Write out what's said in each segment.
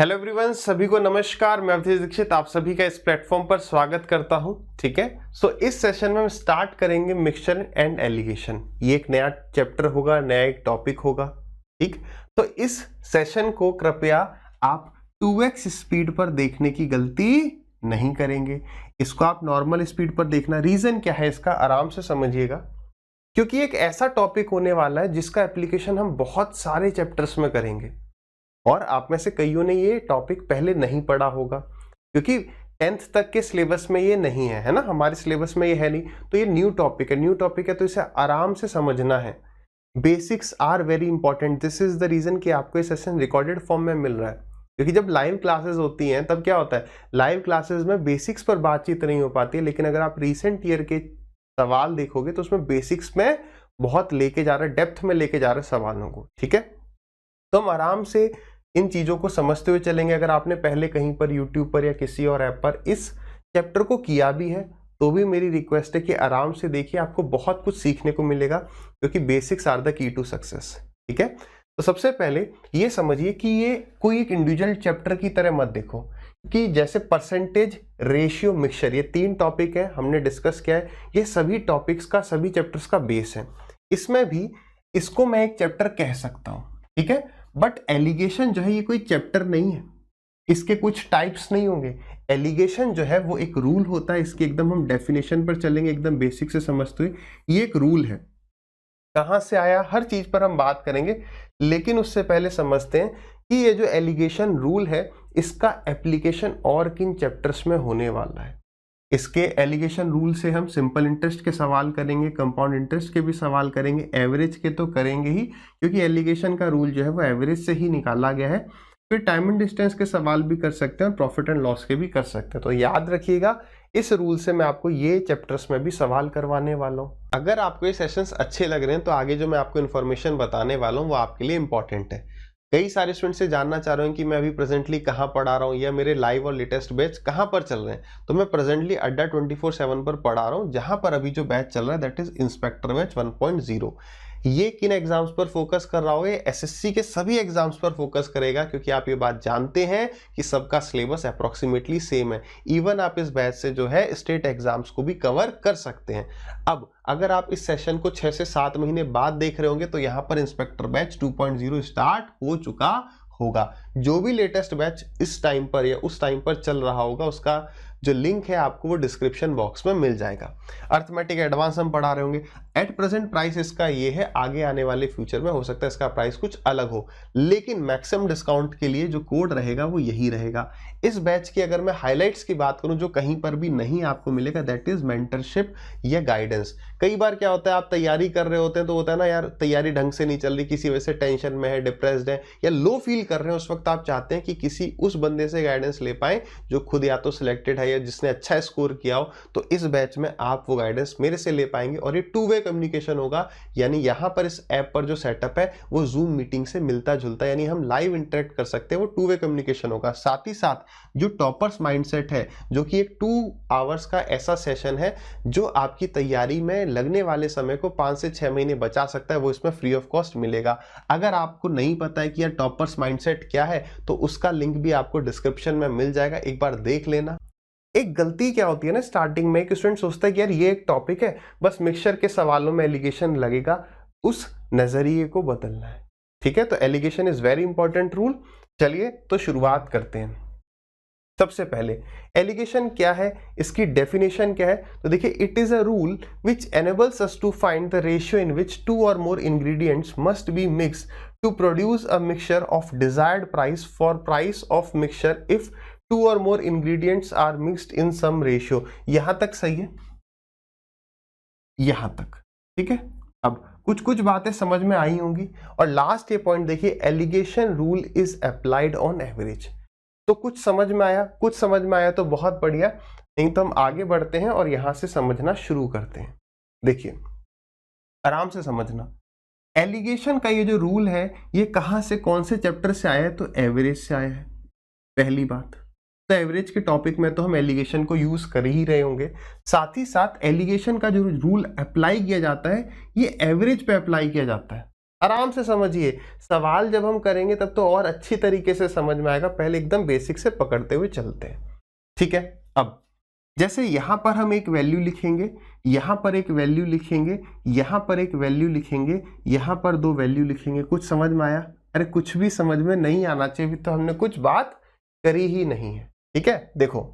Hello everyone, सभी को नमस्कार। मैं अवधेश दीक्षित आप सभी का इस प्लेटफॉर्म पर स्वागत करता हूं। ठीक है, सो इस सेशन में हम स्टार्ट करेंगे मिक्सचर एंड एलिगेशन। ये एक नया चैप्टर होगा, नया एक टॉपिक होगा। ठीक, तो इस सेशन को कृपया आप 2x स्पीड पर देखने की गलती नहीं करेंगे। इसको आप नॉर्मल स्पीड पर देखना। रीजन क्या है इसका, आराम से समझिएगा, क्योंकि एक ऐसा टॉपिक होने वाला है जिसका एप्लीकेशन हम बहुत सारे चैप्टर्स में करेंगे और आप में से कईयों ने ये टॉपिक पहले नहीं पढ़ा होगा, क्योंकि 10th तक के सिलेबस में ये नहीं है ना, हमारे सिलेबस में ये है नहीं। तो ये न्यू टॉपिक है, तो इसे आराम से समझना है। Basics are very important. This is the reason कि आपको ये सेशन रिकॉर्डेड फॉर्म में मिल रहा है, क्योंकि जब लाइव क्लासेस होती हैं तब क्या होता है, लाइव क्लासेस में बेसिक्स पर बातचीत नहीं हो पाती है, लेकिन अगर आप रिसेंट ईयर के सवाल देखोगे तो उसमें बेसिक्स में बहुत लेके जा रहा है, डेप्थ में लेके जा रहा है सवालों को। ठीक है, तो हम आराम से इन चीजों को समझते हुए चलेंगे। अगर आपने पहले कहीं पर यूट्यूब पर या किसी और ऐप पर इस चैप्टर को किया भी है तो भी मेरी रिक्वेस्ट है कि आराम से देखिए, आपको बहुत कुछ सीखने को मिलेगा, क्योंकि basics are the key to success. ठीक है, तो सबसे पहले ये समझिए कि ये कोई एक इंडिविजुअल चैप्टर की तरह मत देखो, कि जैसे परसेंटेज, रेशियो, मिक्सचर, ये 3 टॉपिक है, हमने डिस्कस किया है। ये सभी टॉपिक्स का, सभी चैप्टर्स का बेस है। इसमें भी इसको मैं एक चैप्टर कह सकता हूं। ठीक है, बट एलिगेशन जो है ये कोई चैप्टर नहीं है, इसके कुछ टाइप्स नहीं होंगे। एलिगेशन जो है वो एक रूल होता है। इसकी एकदम हम डेफिनेशन पर चलेंगे, एकदम बेसिक से समझते हुए। ये एक रूल है, कहां से आया, हर चीज पर हम बात करेंगे, लेकिन उससे पहले समझते हैं कि ये जो एलिगेशन रूल है इसका एप्लीकेशन और किन चैप्टर्स में होने वाला है। इसके एलिगेशन रूल से हम सिंपल इंटरेस्ट के सवाल करेंगे, कंपाउंड इंटरेस्ट के भी सवाल करेंगे, एवरेज के तो करेंगे ही, क्योंकि एलिगेशन का रूल जो है वो एवरेज से ही निकाला गया है। फिर टाइम एंड डिस्टेंस के सवाल भी कर सकते हैं और प्रॉफिट एंड लॉस के भी कर सकते हैं। तो याद रखिएगा, इस रूल से मैं आपको ये चैप्टर्स में भी सवाल करवाने वाला हूँ। अगर आपको ये सेशंस अच्छे लग रहे हैं तो आगे जो मैं आपको इन्फॉर्मेशन बताने वाला हूँ वो आपके लिए इंपॉर्टेंट है। कई सारे स्टूडेंट से जानना चाह रहे हैं कि मैं अभी प्रेजेंटली कहाँ पढ़ा रहा हूँ या मेरे लाइव और लेटेस्ट बैच कहाँ पर चल रहे हैं। तो मैं प्रेजेंटली अड्डा 24/7 पर पढ़ा रहा हूँ, जहां पर अभी जो बैच चल रहा है दैट इज इंस्पेक्टर बैच 1.0। ये किन एग्जाम्स पर फोकस कर रहा होगा, ये एसएससी के सभी एग्जाम्स पर फोकस करेगा, क्योंकि आप ये बात जानते हैं कि सबका सिलेबस अप्रोक्सीमेटली सेम है। इवन आप इस बैच से जो है स्टेट एग्जाम्स को भी कवर कर सकते हैं। अब अगर आप इस सेशन को 6 से 7 महीने बाद देख रहे होंगे तो यहाँ पर इंस्पेक्टर बैच 2.0 स्टार्ट हो चुका होगा। जो भी लेटेस्ट बैच इस टाइम पर या उस टाइम पर चल रहा होगा उसका जो लिंक है आपको वो डिस्क्रिप्शन बॉक्स में मिल जाएगा। अर्थमेटिक एडवांस हम पढ़ा रहे होंगे। एट प्रेजेंट प्राइस इसका ये है, आगे आने वाले फ्यूचर में हो सकता है इसका प्राइस कुछ अलग हो, लेकिन मैक्सिमम डिस्काउंट के लिए जो कोड रहेगा वो यही रहेगा। इस बैच की अगर मैं हाईलाइट्स की बात करूं जो कहीं पर भी नहीं आपको मिलेगा, दैट इज मेंटरशिप या गाइडेंस। कई बार क्या होता है, आप तैयारी कर रहे होते हैं तो होता है ना यार, तैयारी ढंग से नहीं चल रही, किसी वजह से टेंशन में है, डिप्रेस्ड है या लो फील कर रहे हैं, उस वक्त आप चाहते हैं कि किसी उस बंदे से गाइडेंस ले पाए जो खुद या तो सिलेक्टेड है या जिसने अच्छा स्कोर किया हो। तो इस बैच में आप वो गाइडेंस मेरे से ले पाएंगे और ये 2 वे कम्युनिकेशन होगा। यानी यहां पर इस ऐप पर जो सेटअप है वो जूम मीटिंग से मिलता जुलता है, यानी हम लाइव इंटरेक्ट कर सकते हैं, वो 2 वे कम्युनिकेशन होगा। साथ ही साथ जो टॉपर्स माइंडसेट है, जो कि एक 2 आवर्स का ऐसा सेशन है जो आपकी तैयारी में लगने वाले समय को 5 से 6 महीने बचा सकता है, वो इसमें फ्री ऑफ कॉस्ट मिलेगा। अगर आपको नहीं पता है कि यार टॉपर्स माइंडसेट क्या है तो उसका लिंक भी आपको डिस्क्रिप्शन में मिल जाएगा, एक बार देख लेना। एक गलती क्या होती है ना स्टार्टिंग में, एक स्टूडेंट सोचता है कि यार ये एक टॉपिक है, बस मिक्सचर के सवालों में एलिगेशन लगेगा, उस नजरिए को बदलना है। ठीक है, तो alligation is very important rule. चलिए तो शुरुआत करते हैं। सबसे पहले एलिगेशन क्या है, इसकी डेफिनेशन क्या है, तो देखिए, it is a rule which enables us to find the ratio in which 2 or more ingredients must be mixed to produce a mixture of desired price for price of mixture if 2 or more ingredients are mixed in some ratio। यहां तक सही है, यहां तक ठीक है। अब कुछ कुछ बातें समझ में आई होंगी। और लास्ट ये पॉइंट देखिए, alligation rule is applied on average. तो कुछ समझ में आया, कुछ समझ में आया तो बहुत बढ़िया, नहीं तो हम आगे बढ़ते हैं और यहां से समझना शुरू करते हैं। देखिए, आराम से समझना, एलिगेशन का ये जो रूल है ये कहां से, कौन से चैप्टर से आया है, तो एवरेज से आया है। पहली बात, तो एवरेज के टॉपिक में तो हम एलिगेशन को यूज कर ही रहे होंगे। साथ ही साथ एलिगेशन का जो रूल अप्लाई किया जाता है ये एवरेज पे अप्लाई किया जाता है। आराम से समझिए, सवाल जब हम करेंगे तब तो और अच्छी तरीके से समझ में आएगा, पहले एकदम बेसिक से पकड़ते हुए चलते हैं, ठीक है। अब जैसे यहां पर हम एक वैल्यू लिखेंगे, यहां पर एक वैल्यू लिखेंगे, यहां पर एक वैल्यू लिखेंगे, यहां पर 2 वैल्यू लिखेंगे, कुछ समझ में आया? अरे कुछ भी समझ में नहीं आना चाहिए तो हमने कुछ बात करी ही नहीं है, ठीक है। देखो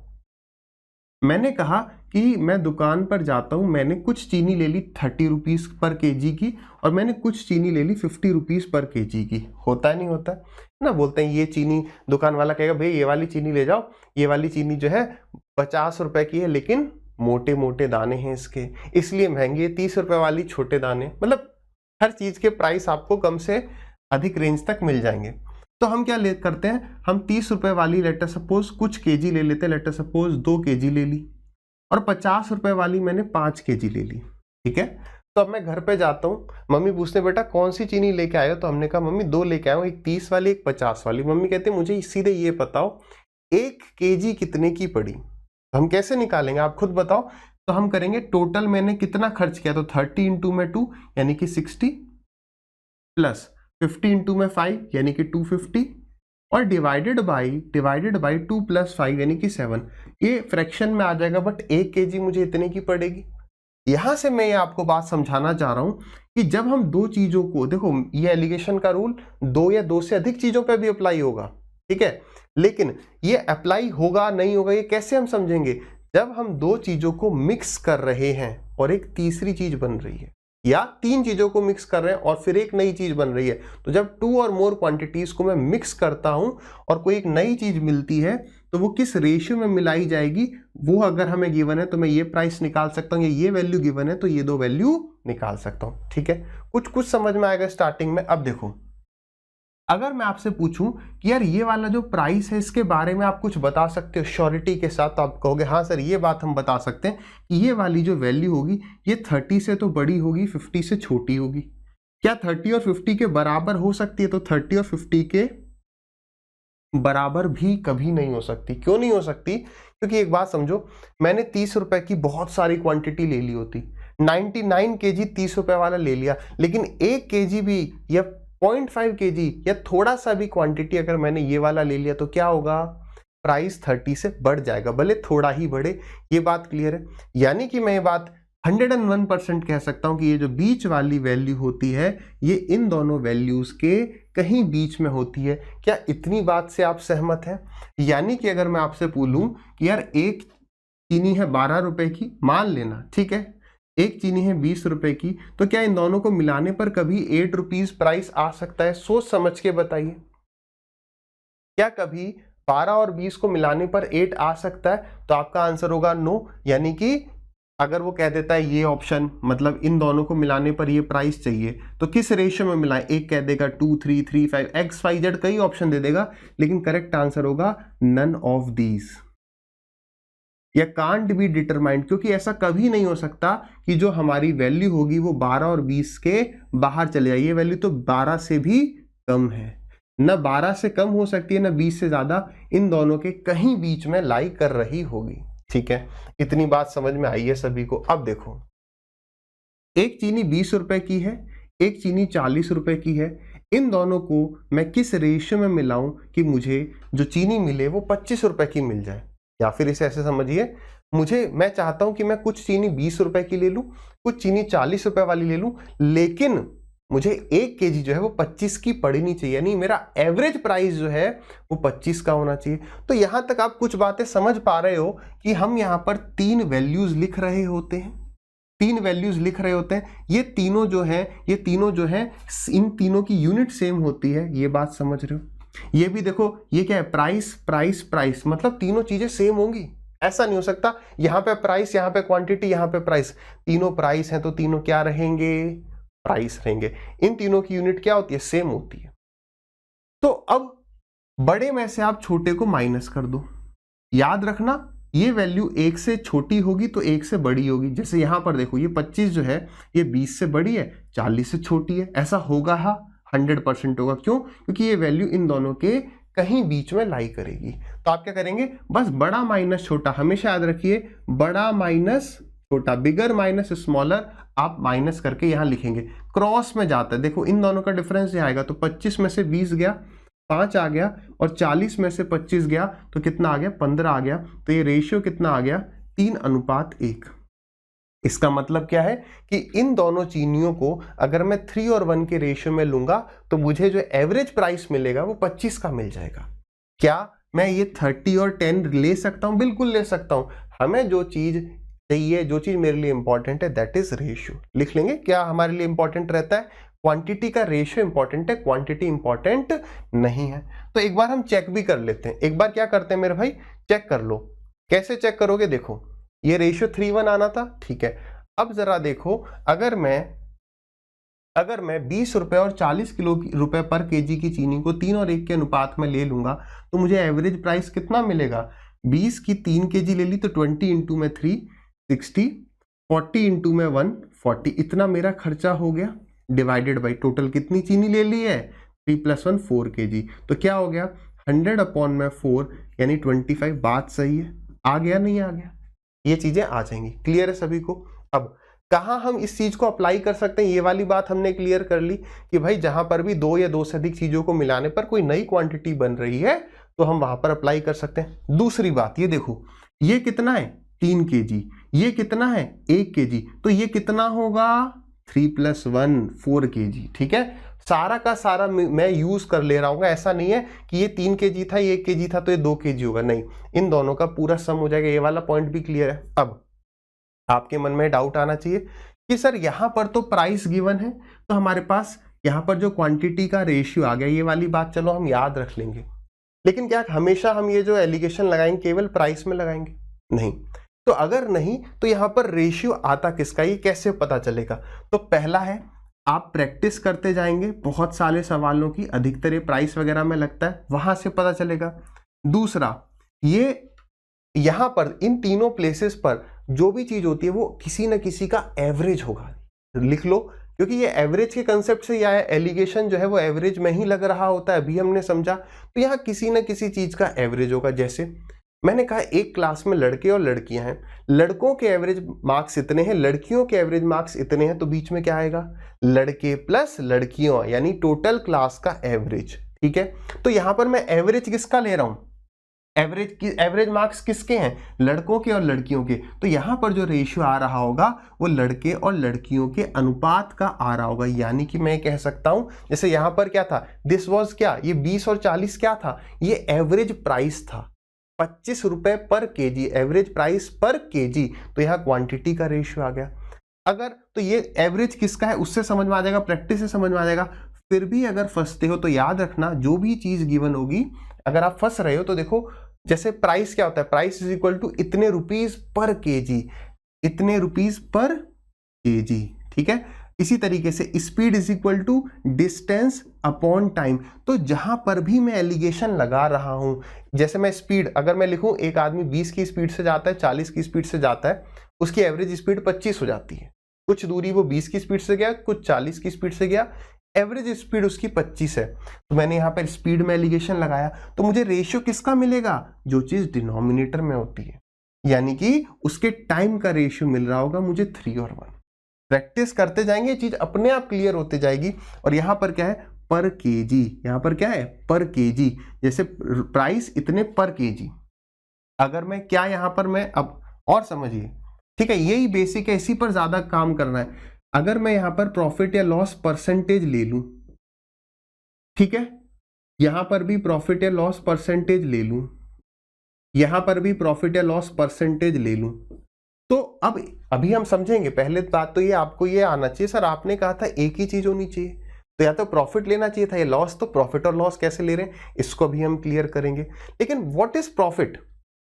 मैंने कहा कि मैं दुकान पर जाता हूं, मैंने कुछ चीनी ले ली 30 रुपीज पर केजी की, और मैंने कुछ चीनी ले ली 50 रुपीज पर केजी की। होता है नहीं होता है ना? बोलते हैं ये चीनी, दुकान वाला कहेगा भाई ये वाली चीनी ले जाओ, ये वाली चीनी जो है 50 रुपए की है, लेकिन मोटे मोटे दाने हैं इसके, इसलिए महंगी है। 30 रुपए वाली छोटे दाने, मतलब हर चीज के प्राइस आपको कम से अधिक रेंज तक मिल जाएंगे। तो हम क्या करते हैं, हम 30 रुपए वाली लेटर सपोज कुछ केजी ले लेते हैं, लेटर सपोज 2 केजी ले ली, और 50 रुपए वाली मैंने 5 केजी ले ली, ठीक है। तो अब मैं घर पे जाता हूँ, मम्मी पूछते बेटा कौन सी चीनी लेके आए हो, तो हमने कहा मम्मी 2 लेके आया हूँ, एक 30 वाली एक 50 वाली। मम्मी कहते मुझे सीधे ये बताओ 1 केजी कितने की पड़ी। हम कैसे निकालेंगे आप खुद बताओ। तो हम करेंगे टोटल मैंने कितना खर्च किया, तो 30 इंटू में 2 यानी कि 60, प्लस 50 इंटू में 5 यानी कि 250, और डिवाइडेड बाई 2 प्लस 5 यानी कि 7। ये फ्रैक्शन में आ जाएगा, बट 1 केजी मुझे इतने की पड़ेगी। यहां से मैं ये आपको बात समझाना चाह रहा हूं कि जब हम 2 चीजों को, देखो ये एलिगेशन का रूल 2 या 2 से अधिक चीजों पे भी अप्लाई होगा, ठीक है, लेकिन ये अप्लाई होगा नहीं होगा ये कैसे हम समझेंगे, जब हम 2 चीजों को मिक्स कर रहे हैं और एक तीसरी चीज बन रही है, या 3 चीजों को मिक्स कर रहे हैं और फिर एक नई चीज बन रही है। तो जब 2 और मोर क्वांटिटीज को मैं मिक्स करता हूं और कोई एक नई चीज मिलती है, तो वो किस रेशियो में मिलाई जाएगी, वो अगर हमें गिवन है तो मैं ये प्राइस निकाल सकता हूं, ये वैल्यू गिवन है तो ये 2 वैल्यू निकाल सकता हूं, ठीक है। कुछ समझ में आएगा स्टार्टिंग में। अब देखो अगर मैं आपसे पूछूं कि यार ये वाला जो प्राइस है इसके बारे में आप कुछ बता सकते हो श्योरिटी के साथ, तो आप कहोगे हाँ सर ये बात हम बता सकते हैं कि ये वाली जो वैल्यू होगी ये 30 से तो बड़ी होगी, 50 से छोटी होगी। क्या 30 और 50 के बराबर हो सकती है? तो 30 और 50 के बराबर भी कभी नहीं हो सकती। क्यों नहीं हो सकती? क्योंकि एक बात समझो, मैंने 30 रुपए की बहुत सारी क्वांटिटी ले ली होती, 99 केजी 30 रुपए वाला ले लिया, लेकिन 1 केजी भी या 0.5 केजी या थोड़ा सा भी क्वांटिटी अगर मैंने ये वाला ले लिया तो क्या होगा, प्राइस 30 से बढ़ जाएगा, भले थोड़ा ही बढ़े। ये बात क्लियर है? यानी कि मैं ये बात 101% कह सकता हूं कि ये जो बीच वाली वैल्यू होती है ये इन दोनों वैल्यूज के कहीं बीच में होती है। क्या इतनी बात से आप सहमत हैं? यानी कि अगर मैं आपसे बोलूं कि यार एक चीनी है 12 रुपए की, मान लेना, ठीक है, एक चीनी है 20 रुपए की, तो क्या इन दोनों को मिलाने पर कभी 8 रुपीज प्राइस आ सकता है? सोच समझ के बताइए, क्या कभी 12 और 20 को मिलाने पर 8 आ सकता है? तो आपका आंसर होगा नो। यानी कि अगर वो कह देता है ये ऑप्शन, मतलब इन दोनों को मिलाने पर ये प्राइस चाहिए, तो किस रेशियो में मिलाएं? एक कह देगा 2, 3, 3, 5, XYZ कई ऑप्शन दे देगा, लेकिन करेक्ट आंसर होगा नन ऑफ दीज, या कांट बी डिटरमाइंड, क्योंकि ऐसा कभी नहीं हो सकता कि जो हमारी वैल्यू होगी वो 12 और 20 के बाहर चले जाए। ये वैल्यू तो 12 से भी कम है, न 12 से कम हो सकती है न 20 से ज्यादा, इन दोनों के कहीं बीच में लाई कर रही होगी, ठीक है। इतनी बात समझ में आई है सभी को? अब देखो एक चीनी 20 रुपए की है, एक चीनी 40 रुपए की है, इन दोनों को मैं किस रेशियो में मिलाऊं कि मुझे जो चीनी मिले वो 25 रुपए की मिल जाए? या फिर इसे ऐसे समझिए, मैं चाहता हूं कि मैं कुछ चीनी 20 रुपए की ले लूं, कुछ चीनी 40 रुपए वाली ले लूं, लेकिन मुझे 1 केजी जो है वो 25 की पड़नी चाहिए, यानी मेरा एवरेज प्राइस जो है वो 25 का होना चाहिए। तो यहां तक आप कुछ बातें समझ पा रहे हो कि हम यहां पर 3 वैल्यूज लिख रहे होते हैं, 3 वैल्यूज लिख रहे होते हैं। ये तीनों जो है इन तीनों की यूनिट सेम होती है, ये बात समझ रहे हो? ये भी देखो, ये क्या है, प्राइस प्राइस प्राइस, मतलब तीनों चीजें सेम होंगी। ऐसा नहीं हो सकता यहां पे प्राइस, यहां पे क्वांटिटी, यहां पे प्राइस, तीनों प्राइस हैं तो तीनों क्या रहेंगे, प्राइस रहेंगे। इन तीनों की यूनिट क्या होती है, सेम होती है। तो अब बड़े में से आप छोटे को माइनस कर दो। याद रखना ये वैल्यू 1 से छोटी होगी तो 1 से बड़ी होगी। जैसे यहां पर देखो ये 25 जो है ये 20 से बड़ी है, 40 से छोटी है, ऐसा होगा? हाँ 100% होगा। क्यों? क्योंकि ये वैल्यू इन दोनों के कहीं बीच में लाई करेगी। तो आप क्या करेंगे, बस बड़ा माइनस छोटा, हमेशा याद रखिए बड़ा माइनस छोटा, बिगर माइनस स्मॉलर, आप माइनस करके यहाँ लिखेंगे, क्रॉस में जाता है, देखो इन दोनों का डिफरेंस ये आएगा, तो 25 में से 20 गया, 5 आ गया, और 40 में से 25 गया तो कितना आ गया, 15 आ गया। तो ये रेशियो कितना आ गया, 3:1। इसका मतलब क्या है कि इन दोनों चीनियों को अगर मैं 3 और 1 के रेशियो में लूंगा तो मुझे जो एवरेज प्राइस मिलेगा वो 25 का मिल जाएगा। क्या मैं ये 30 और 10 ले सकता हूं? बिल्कुल ले सकता हूं। हमें जो चीज चाहिए, जो चीज मेरे लिए इंपॉर्टेंट है, दैट इज रेशियो। लिख लेंगे क्या हमारे लिए इंपॉर्टेंट रहता है, क्वांटिटी का रेशियो इंपॉर्टेंट है, क्वांटिटी इंपॉर्टेंट नहीं है। तो एक बार हम चेक भी कर लेते हैं। एक बार क्या करते हैं मेरे भाई, चेक कर लो। कैसे चेक करोगे, देखो ये रेशियो 3:1 आना था, ठीक है। अब जरा देखो, अगर मैं 20 रुपए और 40 रुपए पर केजी की चीनी को 3 और 1 के अनुपात में ले लूंगा तो मुझे एवरेज प्राइस कितना मिलेगा। 20 की 3 केजी ले ली तो 20 इंटू में 3 60, 40 इंटू में 1 40, इतना मेरा खर्चा हो गया, डिवाइडेड बाई टोटल कितनी चीनी ले ली है, 3 + 1 4 केजी। तो क्या हो गया, 100/4 यानी 25। बात सही है, आ गया नहीं आ गया, ये चीजें आ जाएंगी। क्लियर है सभी को। अब कहाँ हम इस चीज को अप्लाई कर सकते हैं, ये वाली बात हमने क्लियर कर ली कि भाई जहां पर भी 2 या 2 से अधिक चीजों को मिलाने पर कोई नई क्वांटिटी बन रही है तो हम वहां पर अप्लाई कर सकते हैं। दूसरी बात, ये देखो ये कितना है, 3 केजी, ये कितना है, 1 केजी, तो ये कितना होगा, 3 + 1 4 केजी। ठीक है, सारा का सारा मैं यूज कर ले रहा हूँ, ऐसा नहीं है कि ये 3 केजी था, ये 1 केजी था तो ये 2 केजी होगा, नहीं, इन दोनों का पूरा सम हो जाएगा। ये वाला पॉइंट भी क्लियर है। अब आपके मन में डाउट आना चाहिए कि सर यहां पर तो प्राइस गिवन है, तो हमारे पास यहां पर जो क्वांटिटी का रेशियो आ गया, ये वाली बात चलो हम याद रख लेंगे, लेकिन क्या हमेशा हम ये जो एलिगेशन लगाएंगे केवल प्राइस में लगाएंगे? नहीं। तो अगर नहीं तो यहां पर रेशियो आता किसका, ये कैसे पता चलेगा? तो पहला है, आप प्रैक्टिस करते जाएंगे बहुत सारे सवालों की, अधिकतर ये प्राइस वगैरह में लगता है, वहां से पता चलेगा। दूसरा, ये यहां पर इन तीनों प्लेसेस पर जो भी चीज होती है वो किसी न किसी का एवरेज होगा, लिख लो, क्योंकि ये एवरेज के कंसेप्ट से या एलिगेशन जो है वो एवरेज में ही लग रहा होता है, अभी हमने समझा। तो यहाँ किसी न किसी चीज का एवरेज होगा। जैसे मैंने कहा एक क्लास में लड़के और लड़कियां हैं, लड़कों के एवरेज मार्क्स इतने हैं, लड़कियों के एवरेज मार्क्स इतने हैं, तो बीच में क्या आएगा, लड़के प्लस लड़कियों, यानी टोटल क्लास का एवरेज। ठीक है, तो यहां पर मैं एवरेज किसका ले रहा हूं, एवरेज मार्क्स किसके हैं, लड़कों के और लड़कियों के। तो यहां पर जो रेशियो आ रहा होगा वो लड़के और लड़कियों के अनुपात का आ रहा होगा। यानी कि मैं कह सकता हूं, जैसे यहां पर क्या था, दिस वाज क्या, ये 20 और 40 क्या था, ये एवरेज प्राइस था, 25 रुपए पर केजी, एवरेज प्राइस पर केजी। तो यहां क्वांटिटी का रेशियो आ गया। अगर तो ये एवरेज किसका है उससे समझ में आ जाएगा, प्रैक्टिस से समझ में आ जाएगा। फिर भी अगर फंसते हो तो याद रखना, जो भी चीज गिवन होगी, अगर आप फंस रहे हो तो देखो, जैसे प्राइस क्या होता है, प्राइस इज इक्वल टू इतने रुपीज पर केजी, इतने रुपीज पर केजी। ठीक है, इसी तरीके से speed is equal to distance upon time. तो जहां पर भी मैं एलिगेशन लगा रहा हूं, जैसे मैं स्पीड अगर मैं लिखूं, एक आदमी 20 की स्पीड से जाता है, 40 की स्पीड से जाता है, उसकी एवरेज स्पीड 25 हो जाती है। कुछ दूरी वो 20 की स्पीड से गया, कुछ 40 की स्पीड से गया, एवरेज स्पीड उसकी 25 है। तो मैंने यहां पर स्पीड में एलिगेशन लगाया, तो मुझे रेशियो किसका मिलेगा, जो चीज डिनोमिनेटर में होती है, यानी कि उसके टाइम का रेशियो मिल रहा होगा मुझे 3 और 1। प्रैक्टिस करते जाएंगे, चीज अपने आप क्लियर होते जाएगी। और यहां पर क्या है, पर केजी, यहां पर क्या है, पर केजी, जैसे प्राइस इतने पर केजी। अगर मैं क्या यहां पर मैं अब और समझिए, ठीक है, यही बेसिक है, इसी पर ज्यादा काम करना है। अगर मैं यहां पर प्रॉफिट या लॉस परसेंटेज ले लूं, ठीक है, यहां पर भी प्रॉफिट या लॉस परसेंटेज ले लूं, यहां पर भी प्रॉफिट या लॉस परसेंटेज ले लूं, तो अब अभी हम समझेंगे। पहले बात तो ये आपको ये आना चाहिए, सर आपने कहा था एक ही चीज होनी चाहिए, तो या तो प्रॉफिट लेना चाहिए था या लॉस, तो प्रॉफिट और लॉस कैसे ले रहे हैं इसको अभी हम क्लियर करेंगे। लेकिन what is profit,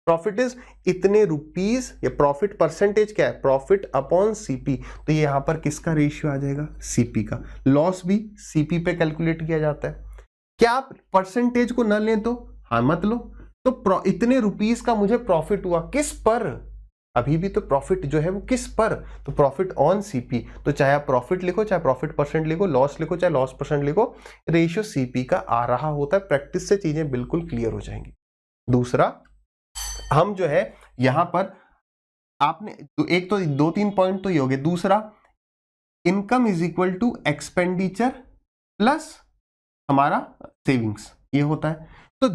profit is इतने रुपीस, या प्रॉफिट परसेंटेज क्या है, प्रॉफिट अपॉन सीपी। तो ये यहां पर किसका रेशियो आ जाएगा, सीपी का। लॉस भी सीपी पे कैलकुलेट किया जाता है। क्या आप परसेंटेज को न लें तो हाँ मत लो, तो इतने रुपीस का मुझे प्रॉफिट हुआ, किस पर, अभी भी तो प्रॉफिट जो है वो किस पर, तो प्रॉफिट ऑन सीपी। तो चाहे आप प्रॉफिट लिखो, चाहे प्रॉफिट परसेंट लिखो, लॉस लिखो, चाहे लॉस परसेंट लिखो, रेशियो सीपी का आ रहा होता है। प्रैक्टिस से चीजें बिल्कुल क्लियर हो जाएंगी। दूसरा, हम जो है यहां पर आपने एक तो 2-3 पॉइंट तो ये हो गए। दूसरा, income is equal to expenditure plus हमारा सेविंग्स, ये होता है। तो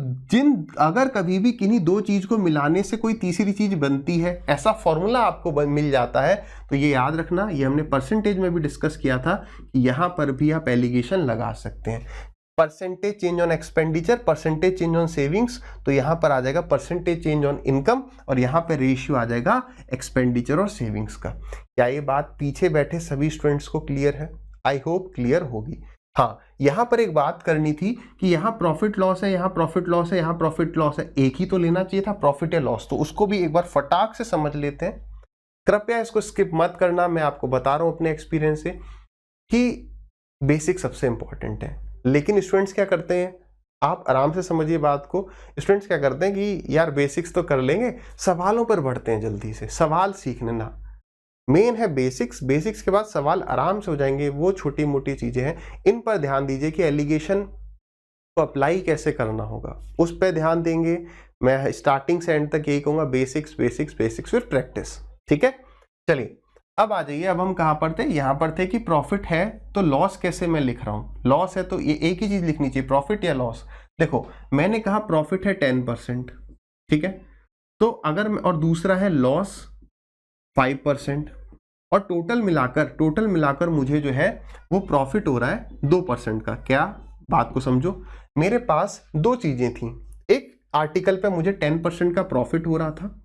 अगर कभी भी किन्हीं दो चीज को मिलाने से कोई तीसरी चीज बनती है, ऐसा फॉर्मूला आपको मिल जाता है, तो ये याद रखना। ये हमने परसेंटेज में भी डिस्कस किया था कि यहां पर भी आप एलिगेशन लगा सकते हैं। Percentage change on expenditure, percentage change on savings, तो यहां पर आ जाएगा परसेंटेज चेंज ऑन इनकम, और यहां पर रेशियो आ जाएगा एक्सपेंडिचर और सेविंग्स का। क्या ये बात पीछे बैठे सभी स्टूडेंट्स को क्लियर है? आई होप क्लियर होगी। हाँ, यहां पर एक बात करनी थी कि यहां प्रॉफिट लॉस है, यहां प्रॉफिट लॉस है, यहां प्रॉफिट लॉस है, एक ही तो लेना चाहिए था, प्रॉफिट या लॉस। तो उसको भी एक बार फटाक से समझ लेते हैं। कृपया इसको स्किप मत करना, मैं आपको बता रहा हूं अपने एक्सपीरियंस से कि बेसिक सबसे इंपॉर्टेंट है। लेकिन स्टूडेंट्स क्या करते हैं, आप आराम से समझिए बात को। स्टूडेंट्स क्या करते हैं कि यार बेसिक्स तो कर लेंगे, सवालों पर बढ़ते हैं जल्दी से, सवाल सीखने ना। मेन है बेसिक्स, बेसिक्स के बाद सवाल आराम से हो जाएंगे। वो छोटी मोटी चीजें हैं, इन पर ध्यान दीजिए कि एलिगेशन को अप्लाई कैसे करना होगा, उस पर ध्यान देंगे। मैं स्टार्टिंग से एंड तक यही कहूंगा, बेसिक्स बेसिक्स बेसिक्स फिर प्रैक्टिस। ठीक है, चलिए अब आ जाइए। अब हम कहां पर थे? यहां पर थे कि प्रॉफिट है तो लॉस कैसे मैं लिख रहा हूं। लॉस है तो ये एक ही चीज लिखनी चाहिए, प्रॉफिट या लॉस। देखो मैंने कहा प्रॉफिट है 10%, ठीक है, तो अगर और दूसरा है लॉस 5%, और टोटल मिलाकर मुझे जो है वो प्रॉफिट हो रहा है 2% का। क्या बात को समझो, मेरे पास दो चीजें थी। एक आर्टिकल पे मुझे 10% का प्रॉफिट हो रहा था,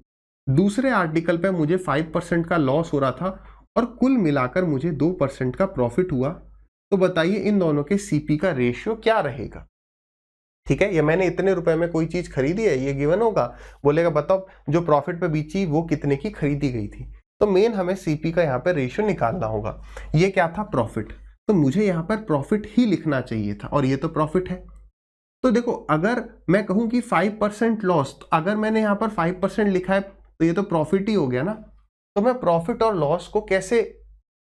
दूसरे आर्टिकल पे मुझे 5% का लॉस हो रहा था, और कुल मिलाकर मुझे 2% का प्रॉफिट हुआ। तो बताइए इन दोनों के सीपी का रेशियो क्या रहेगा? ठीक है, ये मैंने इतने रुपए में कोई चीज खरीदी है, ये गिवन होगा, बोलेगा बताओ जो प्रॉफिट पे बेची वो कितने की खरीदी गई थी। तो मेन हमें सीपी का यहाँ पे रेशियो निकालना होगा। ये क्या था? प्रॉफिट। तो मुझे यहाँ पर प्रॉफिट ही लिखना चाहिए था, और ये तो प्रॉफिट है। तो देखो अगर मैं कहूं कि 5% लॉस, तो अगर मैंने यहाँ पर 5% लिखा है तो ये तो प्रॉफिट ही हो गया ना। तो मैं प्रॉफिट और लॉस को कैसे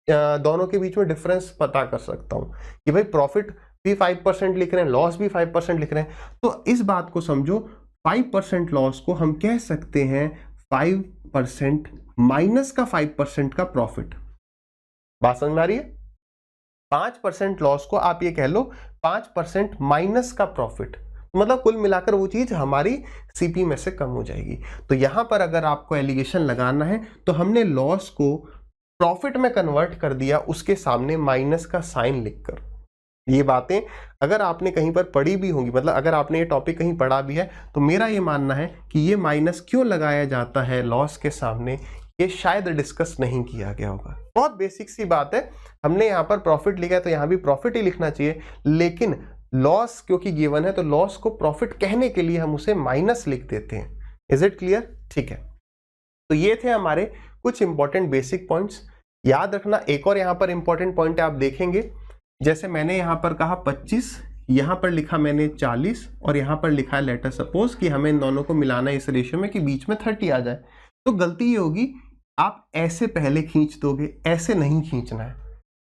दोनों के बीच में डिफरेंस पता कर सकता हूं कि भाई प्रॉफिट भी 5% लिख रहे हैं, लॉस भी 5% लिख रहे हैं। तो इस बात को समझो, 5% लॉस को हम कह सकते हैं 5% माइनस का 5% का प्रॉफिट। बात समझ में आ रही है? 5% लॉस को आप ये कह लो 5% माइनस का प्रॉफिट, मतलब कुल मिलाकर वो चीज हमारी सीपी में से कम हो जाएगी। तो यहां पर अगर आपको एलिगेशन लगाना है तो हमने लॉस को प्रॉफिट में कन्वर्ट कर दिया, उसके सामने माइनस का साइन लिखकर। ये बातें अगर आपने कहीं पर पढ़ी भी होंगी, मतलब अगर आपने ये टॉपिक कहीं पढ़ा भी है, तो मेरा ये मानना है कि ये माइनस क्यों लगाया जाता है लॉस के सामने, ये शायद डिस्कस नहीं किया गया होगा। बहुत बेसिक सी बात है, हमने यहाँ पर प्रॉफिट लिखा है तो यहाँ भी प्रॉफिट ही लिखना चाहिए, लेकिन लॉस क्योंकि गिवन है तो लॉस को प्रॉफिट कहने के लिए हम उसे माइनस लिख देते हैं। Is it clear? ठीक है, तो ये थे हमारे कुछ इंपॉर्टेंट बेसिक पॉइंट्स। याद रखना एक और यहाँ पर इंपॉर्टेंट पॉइंट आप देखेंगे, जैसे मैंने यहाँ पर कहा 25, यहाँ पर लिखा मैंने 40, और यहाँ पर लिखा है लेटर सपोज कि हमें इन दोनों को मिलाना है इस रेशियो में कि बीच में 30 आ जाए। तो गलती ये होगी, आप ऐसे पहले खींच दोगे, ऐसे नहीं खींचना है।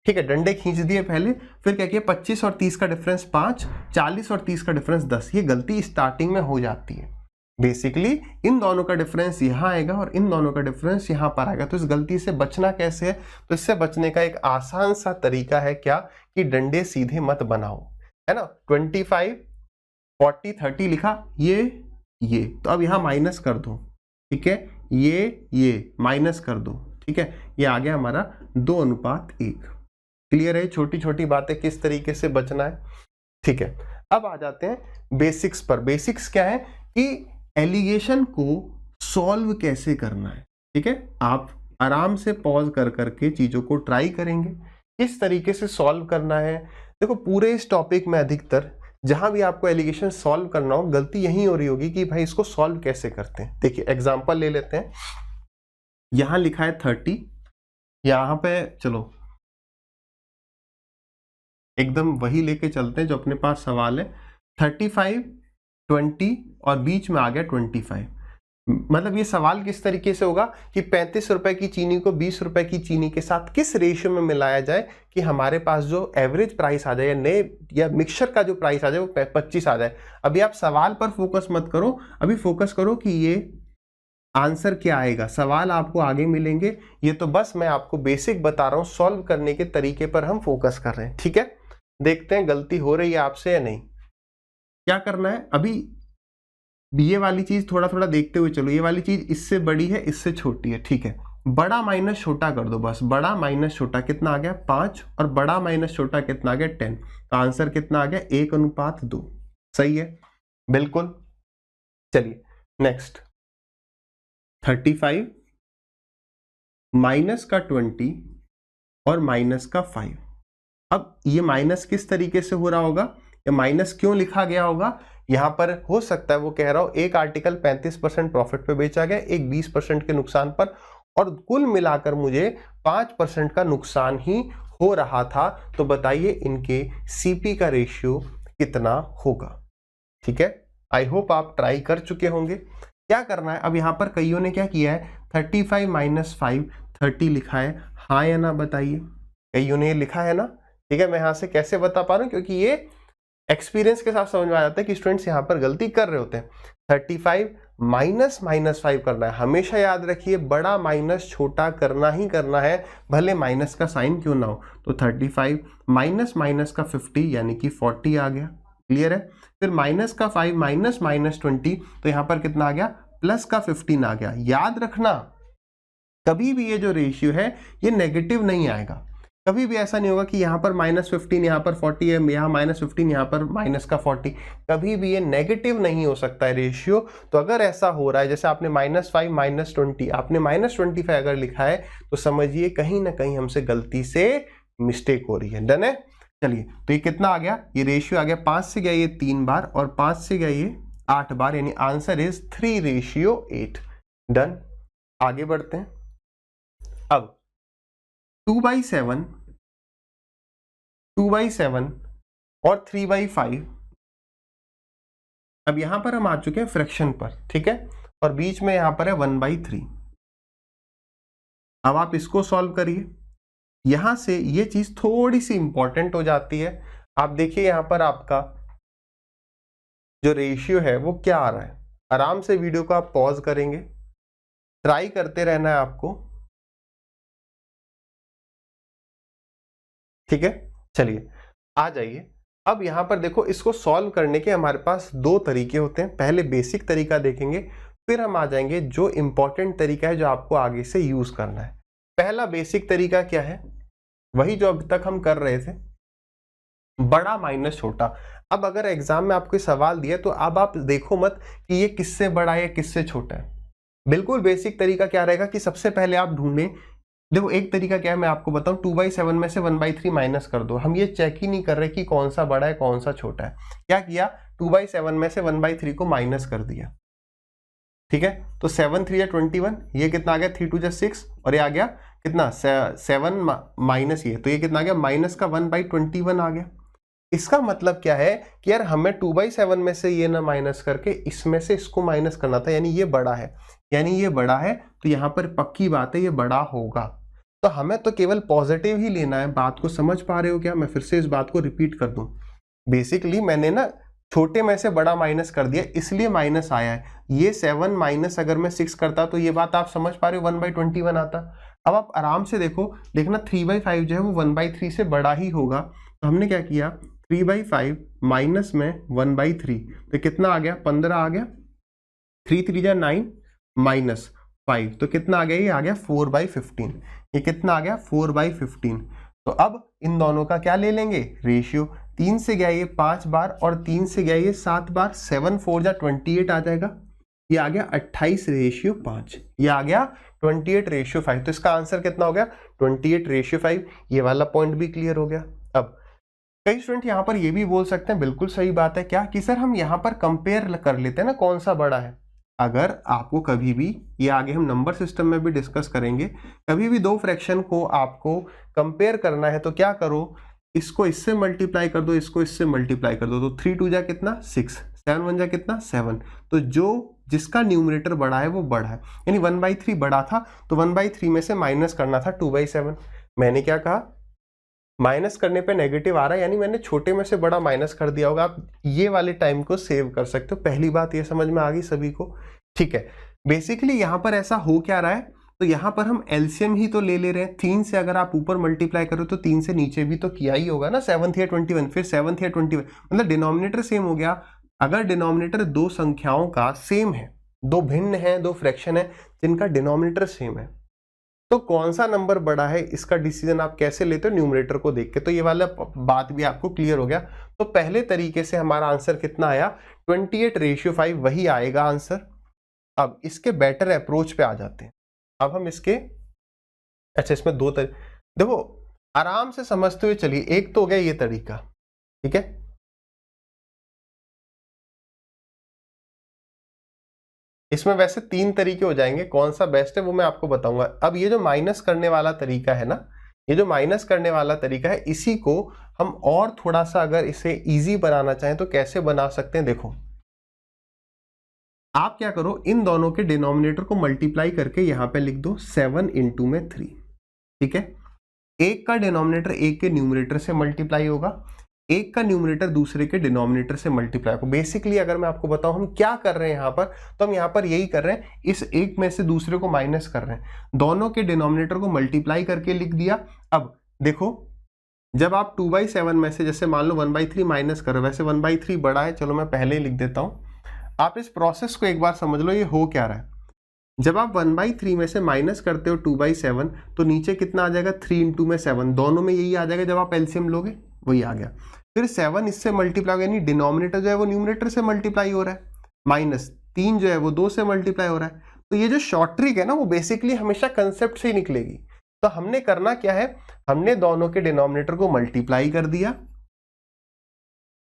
ठीक है, डंडे खींच दिए पहले, फिर क्या किया 25 और 30 का डिफरेंस 5, 40 और 30 का डिफरेंस 10। ये गलती स्टार्टिंग में हो जाती है। बेसिकली इन दोनों का डिफरेंस यहाँ आएगा और इन दोनों का डिफरेंस यहाँ पर आएगा। तो इस गलती से बचना कैसे है? तो इससे बचने का एक आसान सा तरीका है क्या, कि डंडे सीधे मत बनाओ, है ना। 25, 40, 30 लिखा, ये तो अब यहाँ माइनस कर दो, ठीक है, ये माइनस कर दो, ठीक है, ये आ गया हमारा 2:1। क्लियर है? छोटी छोटी बातें किस तरीके से बचना है। ठीक है, अब आ जाते हैं बेसिक्स पर। बेसिक्स क्या है कि एलिगेशन को सॉल्व कैसे करना है। ठीक है, आप आराम से पॉज कर करके चीजों को ट्राई करेंगे किस तरीके से सॉल्व करना है। देखो पूरे इस टॉपिक में अधिकतर जहां भी आपको एलिगेशन सॉल्व करना हो, गलती यही हो रही होगी कि भाई इसको सॉल्व कैसे करते हैं। देखिए एग्जांपल ले लेते हैं, यहां लिखा है 30, यहां पे चलो एकदम वही लेके चलते हैं जो अपने पास सवाल है। 35, 20 और बीच में आ गया 25। मतलब ये सवाल किस तरीके से होगा कि 35 रुपए की चीनी को 20 रुपए की चीनी के साथ किस रेशियो में मिलाया जाए कि हमारे पास जो एवरेज प्राइस आ जाए, या नए या मिक्सचर का जो प्राइस आ जाए वो 25 आ जाए। अभी आप सवाल पर फोकस मत करो, अभी फोकस करो कि ये आंसर क्या आएगा, सवाल आपको आगे मिलेंगे। ये तो बस मैं आपको बेसिक बता रहा हूं, सॉल्व करने के तरीके पर हम फोकस कर रहे हैं, ठीक है। देखते हैं गलती हो रही है आपसे या नहीं। क्या करना है, अभी ये वाली चीज थोड़ा थोड़ा देखते हुए चलो। ये वाली चीज इससे बड़ी है, इससे छोटी है, ठीक है। बड़ा माइनस छोटा कर दो बस। बड़ा माइनस छोटा कितना आ गया 5, और बड़ा माइनस छोटा कितना आ गया 10। तो आंसर कितना आ गया 1:2। सही है, बिल्कुल। चलिए नेक्स्ट, 35 माइनस का 20 और माइनस का 5। अब ये माइनस किस तरीके से हो रहा होगा, या माइनस क्यों लिखा गया होगा, यहां पर हो सकता है वो कह रहा हो एक आर्टिकल 35% प्रॉफिट पे बेचा गया, एक 20% के नुकसान पर, और कुल मिलाकर मुझे 5% का नुकसान ही हो रहा था। तो बताइए इनके सीपी का रेशियो कितना होगा, ठीक है। आई होप आप ट्राई कर चुके होंगे। क्या करना है, अब यहां पर कईयों ने क्या किया है, 35 माइनस 5 30 लिखा है, हाँ या ना बताइए। कईयों ने लिखा है ना, ठीक है। मैं यहां से कैसे बता पा रहा हूं, क्योंकि ये एक्सपीरियंस के साथ समझ में आ जाता है कि स्टूडेंट्स यहां पर गलती कर रहे होते हैं। 35 माइनस माइनस 5 करना है, हमेशा याद रखिए बड़ा माइनस छोटा करना ही करना है, भले माइनस का साइन क्यों ना हो। तो 35 माइनस माइनस का 50 यानी कि 40 आ गया, क्लियर है। फिर माइनस का 5 माइनस माइनस 20, तो यहां पर कितना आ गया, प्लस का 15 आ गया। याद रखना कभी भी ये जो रेशियो है ये नेगेटिव नहीं आएगा, कभी भी ऐसा नहीं होगा कि यहाँ पर -15 यहाँ पर 40 है, यहाँ -15 यहाँ पर माइनस का 40, कभी भी ये नेगेटिव नहीं हो सकता है रेशियो। तो अगर ऐसा हो रहा है, जैसे आपने -5 -20, आपने -25 अगर लिखा है, तो समझिए कहीं ना कहीं हमसे गलती से मिस्टेक हो रही है। डन है, चलिए। तो ये कितना आ गया, ये रेशियो आ गया 5 से गया ये 3 बार, और 5 से गया ये 8 बार, यानी आंसर इज 3:8। डन, आगे बढ़ते हैं। अब 2/7 और 3/5, अब यहां पर हम आ चुके हैं फ्रैक्शन पर, ठीक है, और बीच में यहां पर है 1/3। अब आप इसको सॉल्व करिए, यहां से ये चीज थोड़ी सी इंपॉर्टेंट हो जाती है। आप देखिए यहां पर आपका जो रेशियो है वो क्या आ रहा है। आराम से वीडियो को आप पॉज करेंगे, ट्राई करते रहना है आपको, ठीक है। चलिए आ जाइए। अब यहां पर देखो, इसको सॉल्व करने के हमारे पास दो तरीके होते हैं। पहले बेसिक तरीका देखेंगे, फिर हम आ जाएंगे जो इंपॉर्टेंट तरीका है जो आपको आगे से यूज करना है। पहला बेसिक तरीका क्या है, वही जो अब तक हम कर रहे थे, बड़ा माइनस छोटा। अब अगर एग्जाम में आपको सवाल दिया तो अब आप देखो मत कि ये किससे बड़ा है किससे छोटा है। बिल्कुल बेसिक तरीका क्या रहेगा कि सबसे पहले आप ढूंढें। देखो एक तरीका क्या है मैं आपको बताऊं, 2/7 में से 1/3 माइनस कर दो। हम ये चेक ही नहीं कर रहे कि कौन सा बड़ा है कौन सा छोटा है। क्या किया, 2/7 में से 1/3 को माइनस कर दिया, ठीक है। तो 7 3 21, ये कितना आ गया 3 2 6, और ये आ गया कितना 7 माइनस ये, तो ये कितना आ गया माइनस का 1/21 आ गया। इसका मतलब क्या है कि यार हमें 2/7 में से ये ना माइनस करके इसमें से इसको माइनस करना था, यानी ये बड़ा है, यानी ये बड़ा है, तो यहां पर पक्की बात है ये बड़ा होगा। तो हमें तो केवल पॉजिटिव ही लेना है। बात को समझ पा रहे हो क्या, मैं फिर से इस बात को रिपीट कर दूं। बेसिकली मैंने ना छोटे में से बड़ा माइनस कर दिया, इसलिए माइनस आया है। ये 7 माइनस अगर मैं 6 करता तो ये बात आप समझ पा रहे हो 1/21 आता। अब आप आराम से देखो, देखना 3/5 जो है वो 1/3 से बड़ा ही होगा। तो हमने क्या किया, 3/5 माइनस में 1/3, तो कितना आ गया 15 आ गया, 3 3 9 माइनस 5, तो कितना आ गया, ये आ गया 4/15। ये कितना आ गया 4/15। तो अब इन दोनों का क्या ले लेंगे, रेशियो। 3 से गया ये 5 बार, और 3 से गया ये 7 बार, 7 4 जा 28 आ जाएगा। ये आ गया 28:5, ये आ गया 28:5। तो इसका आंसर कितना हो गया 28:5। ये वाला पॉइंट भी क्लियर हो गया। अब कई स्टूडेंट यहाँ पर ये भी बोल सकते हैं, बिल्कुल सही बात है, क्या कि सर हम यहाँ पर कंपेयर कर लेते हैं ना कौन सा बड़ा है। अगर आपको कभी भी, ये आगे हम नंबर सिस्टम में भी डिस्कस करेंगे, कभी भी दो फ्रैक्शन को आपको कंपेयर करना है तो क्या करो, इसको इससे मल्टीप्लाई कर दो, इसको इससे मल्टीप्लाई कर दो। तो 3 2 जा कितना 6, 7 1 जा कितना 7। तो जो जिसका न्यूमरेटर बड़ा है वो बड़ा है, यानी 1/3 बड़ा था, तो 1/3 में से माइनस करना था 2/7। मैंने क्या कहा, माइनस करने पे नेगेटिव आ रहा है, यानी मैंने छोटे में से बड़ा माइनस कर दिया होगा। आप ये वाले टाइम को सेव कर सकते हो। पहली बात ये समझ में आ गई सभी को, ठीक है, बेसिकली यहाँ पर ऐसा हो क्या रहा है, तो यहाँ पर हम एलसीएम ही तो ले रहे हैं। 3 से अगर आप ऊपर मल्टीप्लाई करो तो 3 से नीचे भी तो किया ही होगा ना, 7 या 21, फिर 7 या 21, मतलब डिनोमिनेटर सेम हो गया। अगर डिनोमिनेटर दो संख्याओं का सेम है, दो भिन्न है, दो फ्रैक्शन है जिनका डिनोमिनेटर सेम है, तो कौन सा नंबर बड़ा है इसका डिसीजन आप कैसे लेते हो, न्यूमरेटर को देख के। तो ये वाला बात भी आपको क्लियर हो गया। तो पहले तरीके से हमारा आंसर कितना आया, 28:5 वही आएगा आंसर। अब इसके बेटर अप्रोच पे आ जाते हैं। अब हम इसके, अच्छा इसमें दो तरीके, देखो आराम से समझते हुए चलिए। एक तो हो गया ये तरीका, ठीक है, इसमें वैसे 3 तरीके हो जाएंगे, कौन सा बेस्ट है वो मैं आपको बताऊंगा। अब ये जो माइनस करने वाला तरीका है ना, ये जो माइनस करने वाला तरीका है, इसी को हम और थोड़ा सा अगर इसे इजी बनाना चाहें तो कैसे बना सकते हैं। देखो आप क्या करो, इन दोनों के डिनोमिनेटर को मल्टीप्लाई करके यहां पे लिख दो 7 इंटू में 3, ठीक है। एक का डिनोमिनेटर एक के न्यूमरेटर से मल्टीप्लाई होगा, एक का न्यूमरेटर दूसरे के डिनोमिनेटर से मल्टीप्लाई होगा। बेसिकली अगर मैं आपको बताऊं हम क्या कर रहे हैं यहाँ पर, तो हम यहाँ पर यही कर रहे हैं, इस एक में से दूसरे को माइनस कर रहे हैं, दोनों के डिनोमिनेटर को मल्टीप्लाई करके लिख दिया। अब देखो जब आप 2/7 में से जैसे मान लो 1/3 माइनस करो, वैसे 1/3 बड़ा है, चलो मैं पहले ही लिख देता हूं। आप इस प्रोसेस को एक बार समझ लो, ये हो क्या रहा है। जब आप 1/3 में से माइनस करते हो 2/7 तो नीचे कितना आ जाएगा, 3 इंटू में 7, दोनों में यही आ जाएगा। जब आप एलसीएम लोगे वही आ गया। फिर 7 इससे मल्टीप्लाई होगा, यानी डिनोमिनेटर जो है वो न्यूमरेटर से मल्टीप्लाई हो रहा है, माइनस 3 जो है वो 2 से मल्टीप्लाई हो रहा है। तो ये जो शॉर्ट ट्रिक है ना, वो बेसिकली हमेशा कंसेप्ट से ही निकलेगी। तो हमने करना क्या है, हमने दोनों के डिनोमिनेटर को मल्टीप्लाई कर दिया,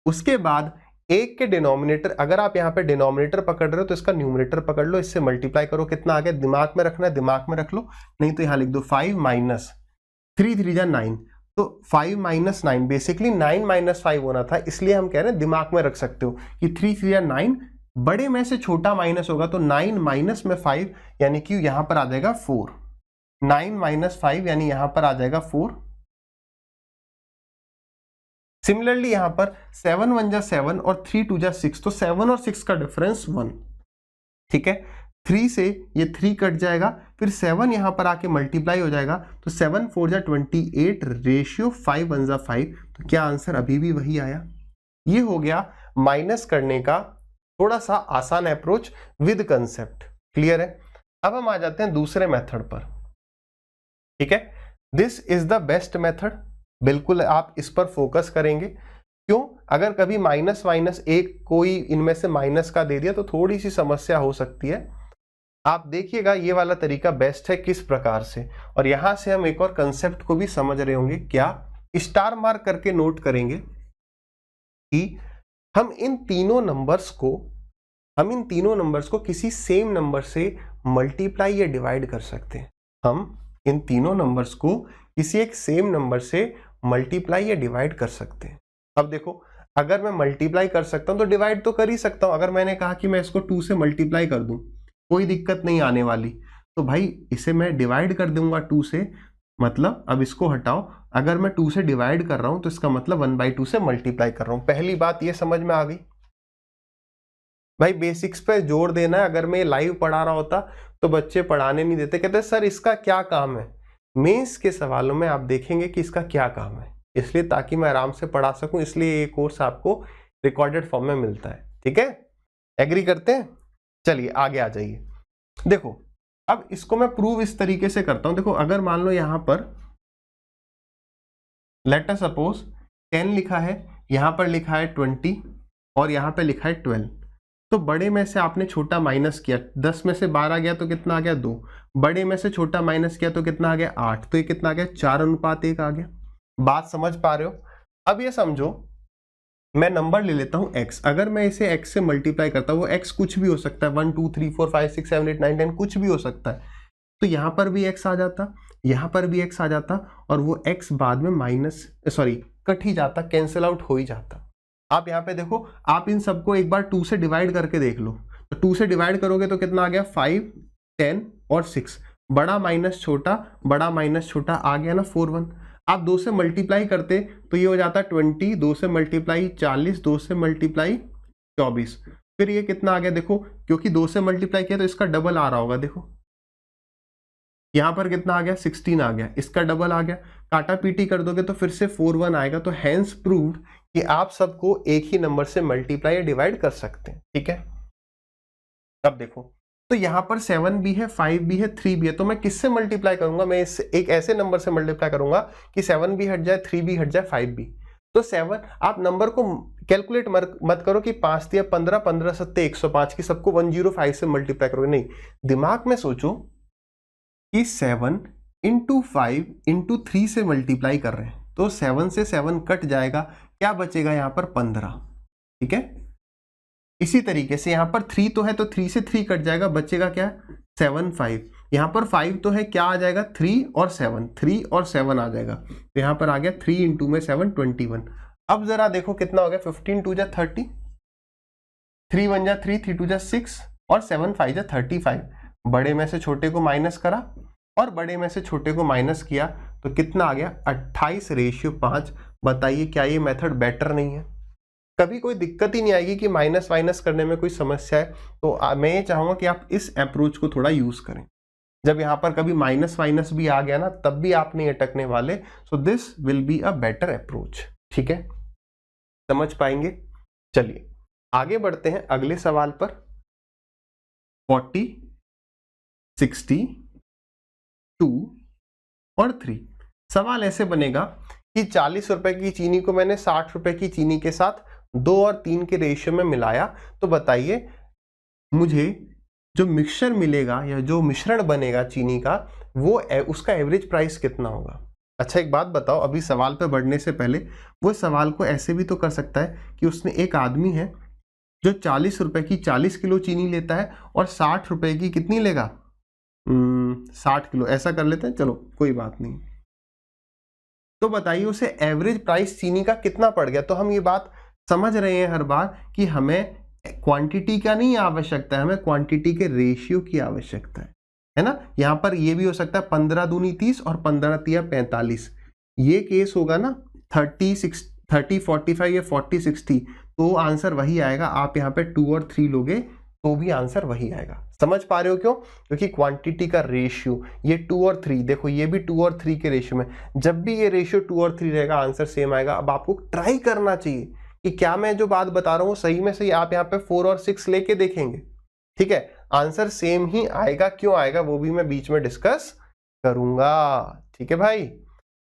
उसके बाद एक के डिनोमिनेटर, अगर आप यहाँ पे डिनोमिनेटर पकड़ रहे हो तो इसका न्यूमरेटर पकड़ लो, इससे मल्टीप्लाई करो, कितना आ गया, दिमाग में रखना है, दिमाग में रख लो, नहीं तो यहाँ लिख दो 5 माइनस 3 3 जा 9, तो 5 माइनस 9, बेसिकली 9 माइनस 5 होना था, इसलिए हम कह रहे हैं दिमाग में रख सकते हो कि 3 3 जा 9, बड़े में से छोटा माइनस होगा तो 9 माइनस में 5 यानी कि यहां पर आ जाएगा 4, 9 माइनस 5 यानी यहां पर आ जाएगा 4। सिमिलरली यहां पर 7 1 जा 7 और 3 2 जा 6, तो 7 और 6 का डिफरेंस 1, ठीक है। 3 से ये 3 कट जाएगा, फिर 7 यहां पर आके मल्टीप्लाई हो जाएगा, तो 7 4 जा 28 रेशियो 5 1 जा 5, तो क्या आंसर अभी भी वही आया। ये हो गया माइनस करने का थोड़ा सा आसान अप्रोच विद कंसेप्ट, क्लियर है। अब हम आ जाते हैं दूसरे मेथड पर, ठीक है। This is the best method, बिल्कुल आप इस पर फोकस करेंगे। क्यों, अगर कभी माइनस माइनस एक कोई इनमें से माइनस का दे दिया तो थोड़ी सी समस्या हो सकती है। आप देखिएगा ये वाला तरीका बेस्ट है किस प्रकार से, और यहां से हम एक और कंसेप्ट को भी समझ रहे होंगे। क्या, स्टार मार्क करके नोट करेंगे कि हम इन तीनों नंबर्स को किसी सेम नंबर से मल्टीप्लाई या डिवाइड कर सकते हैं। हम इन तीनों नंबर्स को किसी एक सेम नंबर से मल्टीप्लाई या डिवाइड कर सकते हैं। अब देखो, अगर मैं मल्टीप्लाई कर सकता हूं तो डिवाइड तो कर ही सकता हूं। अगर मैंने कहा कि मैं इसको 2 से मल्टीप्लाई कर दूं, कोई दिक्कत नहीं आने वाली, तो भाई इसे मैं डिवाइड कर दूंगा 2 से, मतलब अब इसको हटाओ, अगर मैं 2 से डिवाइड कर रहा हूं तो इसका मतलब 1/2 से मल्टीप्लाई कर रहा हूं। पहली बात ये समझ में आ गई। भाई बेसिक्स पे जोर देना है। अगर मैं लाइव पढ़ा रहा होता तो बच्चे पढ़ाने नहीं देते, कहते सर इसका क्या काम है। मेंस के सवालों में आप देखेंगे कि इसका क्या काम है, इसलिए ताकि मैं आराम से पढ़ा सकूं, इसलिए ये कोर्स आपको रिकॉर्डेड फॉर्म में मिलता है, ठीक है। एग्री करते हैं, चलिए आगे आ जाइए। देखो अब इसको मैं प्रूव इस तरीके से करता हूं। देखो अगर मान लो यहां पर लेट अस सपोज 10 लिखा है, यहां पर लिखा है 20 और यहां पर लिखा है 12, तो बड़े में से आपने छोटा माइनस किया, 10 में से 12 गया तो कितना आ गया 2, बड़े में से छोटा माइनस किया तो कितना आ गया 8, तो ये कितना आ गया 4:1 आ गया। बात समझ पा रहे हो। अब ये समझो मैं नंबर ले लेता हूं x, अगर मैं इसे x से मल्टीप्लाई करता हूं, वो x कुछ भी हो सकता है, 1 2 3 4 5 6 7 8 9 10 कुछ भी हो सकता है, तो यहां पर भी x आ जाता, यहां पर भी x आ जाता, और वो x बाद में कट ही जाता, कैंसिल आउट हो ही जाता। आप यहाँ पे देखो, आप इन सबको एक बार 2 से डिवाइड करके देख लो, तो 2 से डिवाइड करोगे तो कितना आ गया 5 10 और 6, बड़ा माइनस छोटा, बड़ा माइनस छोटा आ गया ना 4 1। आप 2 से मल्टीप्लाई करते तो ये हो जाता 20, 2 से मल्टीप्लाई 40, 2 से मल्टीप्लाई 24, फिर ये कितना आ गया देखो, क्योंकि 2 से मल्टीप्लाई किया तो इसका डबल आ रहा होगा, देखो यहां पर कितना आ गया 16 आ गया, इसका डबल आ गया, काटा पीटी कर दोगे तो फिर से 41 आएगा। तो हैंस प्रूव्ड कि आप सबको एक ही नंबर से मल्टीप्लाई या डिवाइड कर सकते हैं, ठीक है। अब देखो तो यहां पर 7 भी है, 5 भी है, 3 भी है, तो मैं किससे मल्टीप्लाई करूंगा, मैं इस एक ऐसे नंबर से मल्टीप्लाई करूंगा कि 7 भी हट जाए, 3 भी हट जाए, 5 भी। तो 7, आप नंबर को कैलकुलेट मत करो कि 5 दिया 15, 15 सत्ते 105 की सबको 105 से मल्टीप्लाई करोगे, नहीं, दिमाग में सोचो कि 7 इंटू 5 इंटू 3 से मल्टीप्लाई कर रहे हैं, तो 7 से 7 कट जाएगा, क्या बचेगा यहाँ पर 15, ठीक है। इसी तरीके से यहाँ पर 3 तो है तो 3 से 3 कट जाएगा, बचेगा क्या 7, 5, यहाँ पर 5 तो है, क्या आ जाएगा 3 और 7, 3 और 7 आ जाएगा, तो यहाँ पर आ गया 3 इंटू में 7 21। अब जरा देखो कितना हो गया, 15 2 जा 30, 3 1 जा 3, 3 2 जा 6 और 7 5 जा 35। बड़े में से छोटे को माइनस करा और बड़े में से छोटे को माइनस किया तो कितना आ गया 28:5। बताइए क्या ये मेथड बेटर नहीं है? कभी कोई दिक्कत ही नहीं आएगी कि माइनस माइनस करने में कोई समस्या है। तो मैं ये चाहूंगा कि आप इस अप्रोच को थोड़ा यूज करें। जब यहाँ पर कभी माइनस माइनस भी आ गया ना, तब भी आप नहीं अटकने वाले। So this will be a better approach, ठीक है, समझ पाएंगे। चलिए आगे बढ़ते हैं अगले सवाल पर। 40, 60, 2 और 3। सवाल ऐसे बनेगा कि 40 रुपए की चीनी को मैंने 60 रुपए की चीनी के साथ 2 और 3 के रेशियो में मिलाया, तो बताइए मुझे जो मिक्सचर मिलेगा या जो मिश्रण बनेगा चीनी का, वो उसका एवरेज प्राइस कितना होगा। अच्छा एक बात बताओ, अभी सवाल पे बढ़ने से पहले वो सवाल को ऐसे भी तो कर सकता है कि उसने एक आदमी है जो 40 रुपए की 40 किलो चीनी लेता है और 60 रुपए की कितनी लेगा 60 किलो, ऐसा कर लेते हैं, चलो कोई बात नहीं। तो बताइए उसे एवरेज प्राइस चीनी का कितना पड़ गया। तो हम ये बात समझ रहे हैं हर बार कि हमें क्वांटिटी का नहीं आवश्यकता है, हमें क्वांटिटी के रेशियो की आवश्यकता है ना। यहां पर ये भी हो सकता है 15 दूनी 30 और 15 तिया 45, ये केस होगा ना 30 45 या 40 60, तो आंसर वही आएगा। आप यहाँ पे 2 और 3 लोगे तो भी आंसर वही आएगा। समझ पा रहे हो क्यों? क्योंकि क्वांटिटी का रेशियो, ये 2 और 3, देखो ये भी 2 और 3 के रेशियो में, जब भी ये रेशियो 2 और 3 रहेगा आंसर सेम आएगा। अब आपको ट्राई करना चाहिए कि क्या मैं जो बात बता रहा हूँ सही में सही। आप यहाँ पे 4 और 6 लेके देखेंगे, ठीक है, आंसर सेम ही आएगा। क्यों आएगा वो भी मैं बीच में डिस्कस करूंगा, ठीक है भाई।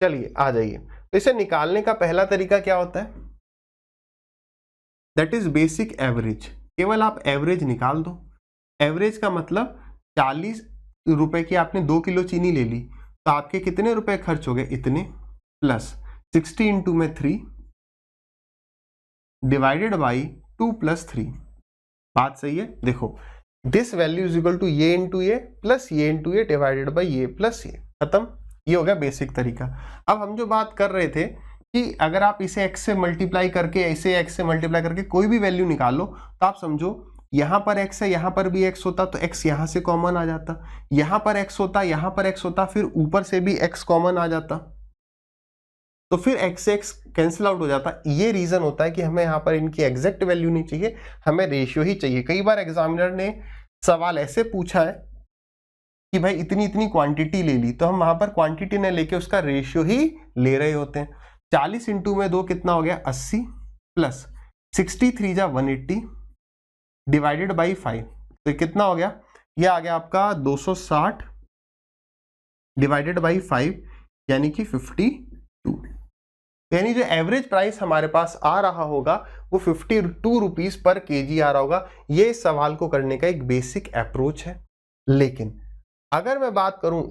चलिए आ जाइए। तो इसे निकालने का पहला तरीका क्या होता है, दैट इज बेसिक एवरेज। केवल आप एवरेज निकाल दो। एवरेज का मतलब 40 रुपए की आपने 2 किलो चीनी ले ली, तो आपके कितने रुपए खर्च हो गए, इतने, प्लस 60 इंटू में 3 डिवाइडेड बाई 2 प्लस 3। बात सही है? देखो this value is equal to ये इंटू ये प्लस ये इंटू ये डिवाइडेड बाई ये प्लस ये, खत्म। ये हो गया बेसिक तरीका। अब हम जो बात कर रहे थे कि अगर आप इसे x से मल्टीप्लाई करके, इसे x से मल्टीप्लाई करके कोई भी वैल्यू निकालो, तो आप समझो यहां पर x है, यहां पर भी x होता तो x यहां से कॉमन आ जाता, यहां पर x होता, यहां पर x होता, फिर ऊपर से भी x कॉमन आ जाता, तो फिर x से x कैंसिल आउट हो जाता। ये रीजन होता है कि हमें यहाँ पर इनकी एग्जैक्ट वैल्यू नहीं चाहिए, हमें रेशियो ही चाहिए। कई बार एग्जामिनर ने सवाल ऐसे पूछा है कि भाई इतनी इतनी क्वांटिटी ले ली, तो हम वहां पर क्वांटिटी ने लेके उसका रेशियो ही ले रहे होते हैं। 40 इंटू में 2 कितना हो गया 80, प्लस 63 जा 180 डिवाइडेड बाई 5, तो कितना हो गया, ये आ गया आपका 260 डिवाइडेड बाई 5 यानी कि 52। यानी जो एवरेज प्राइस हमारे पास आ रहा होगा वो 52 रुपीज पर केजी आ रहा होगा। ये सवाल को करने का एक बेसिक अप्रोच है। लेकिन अगर मैं बात करूं,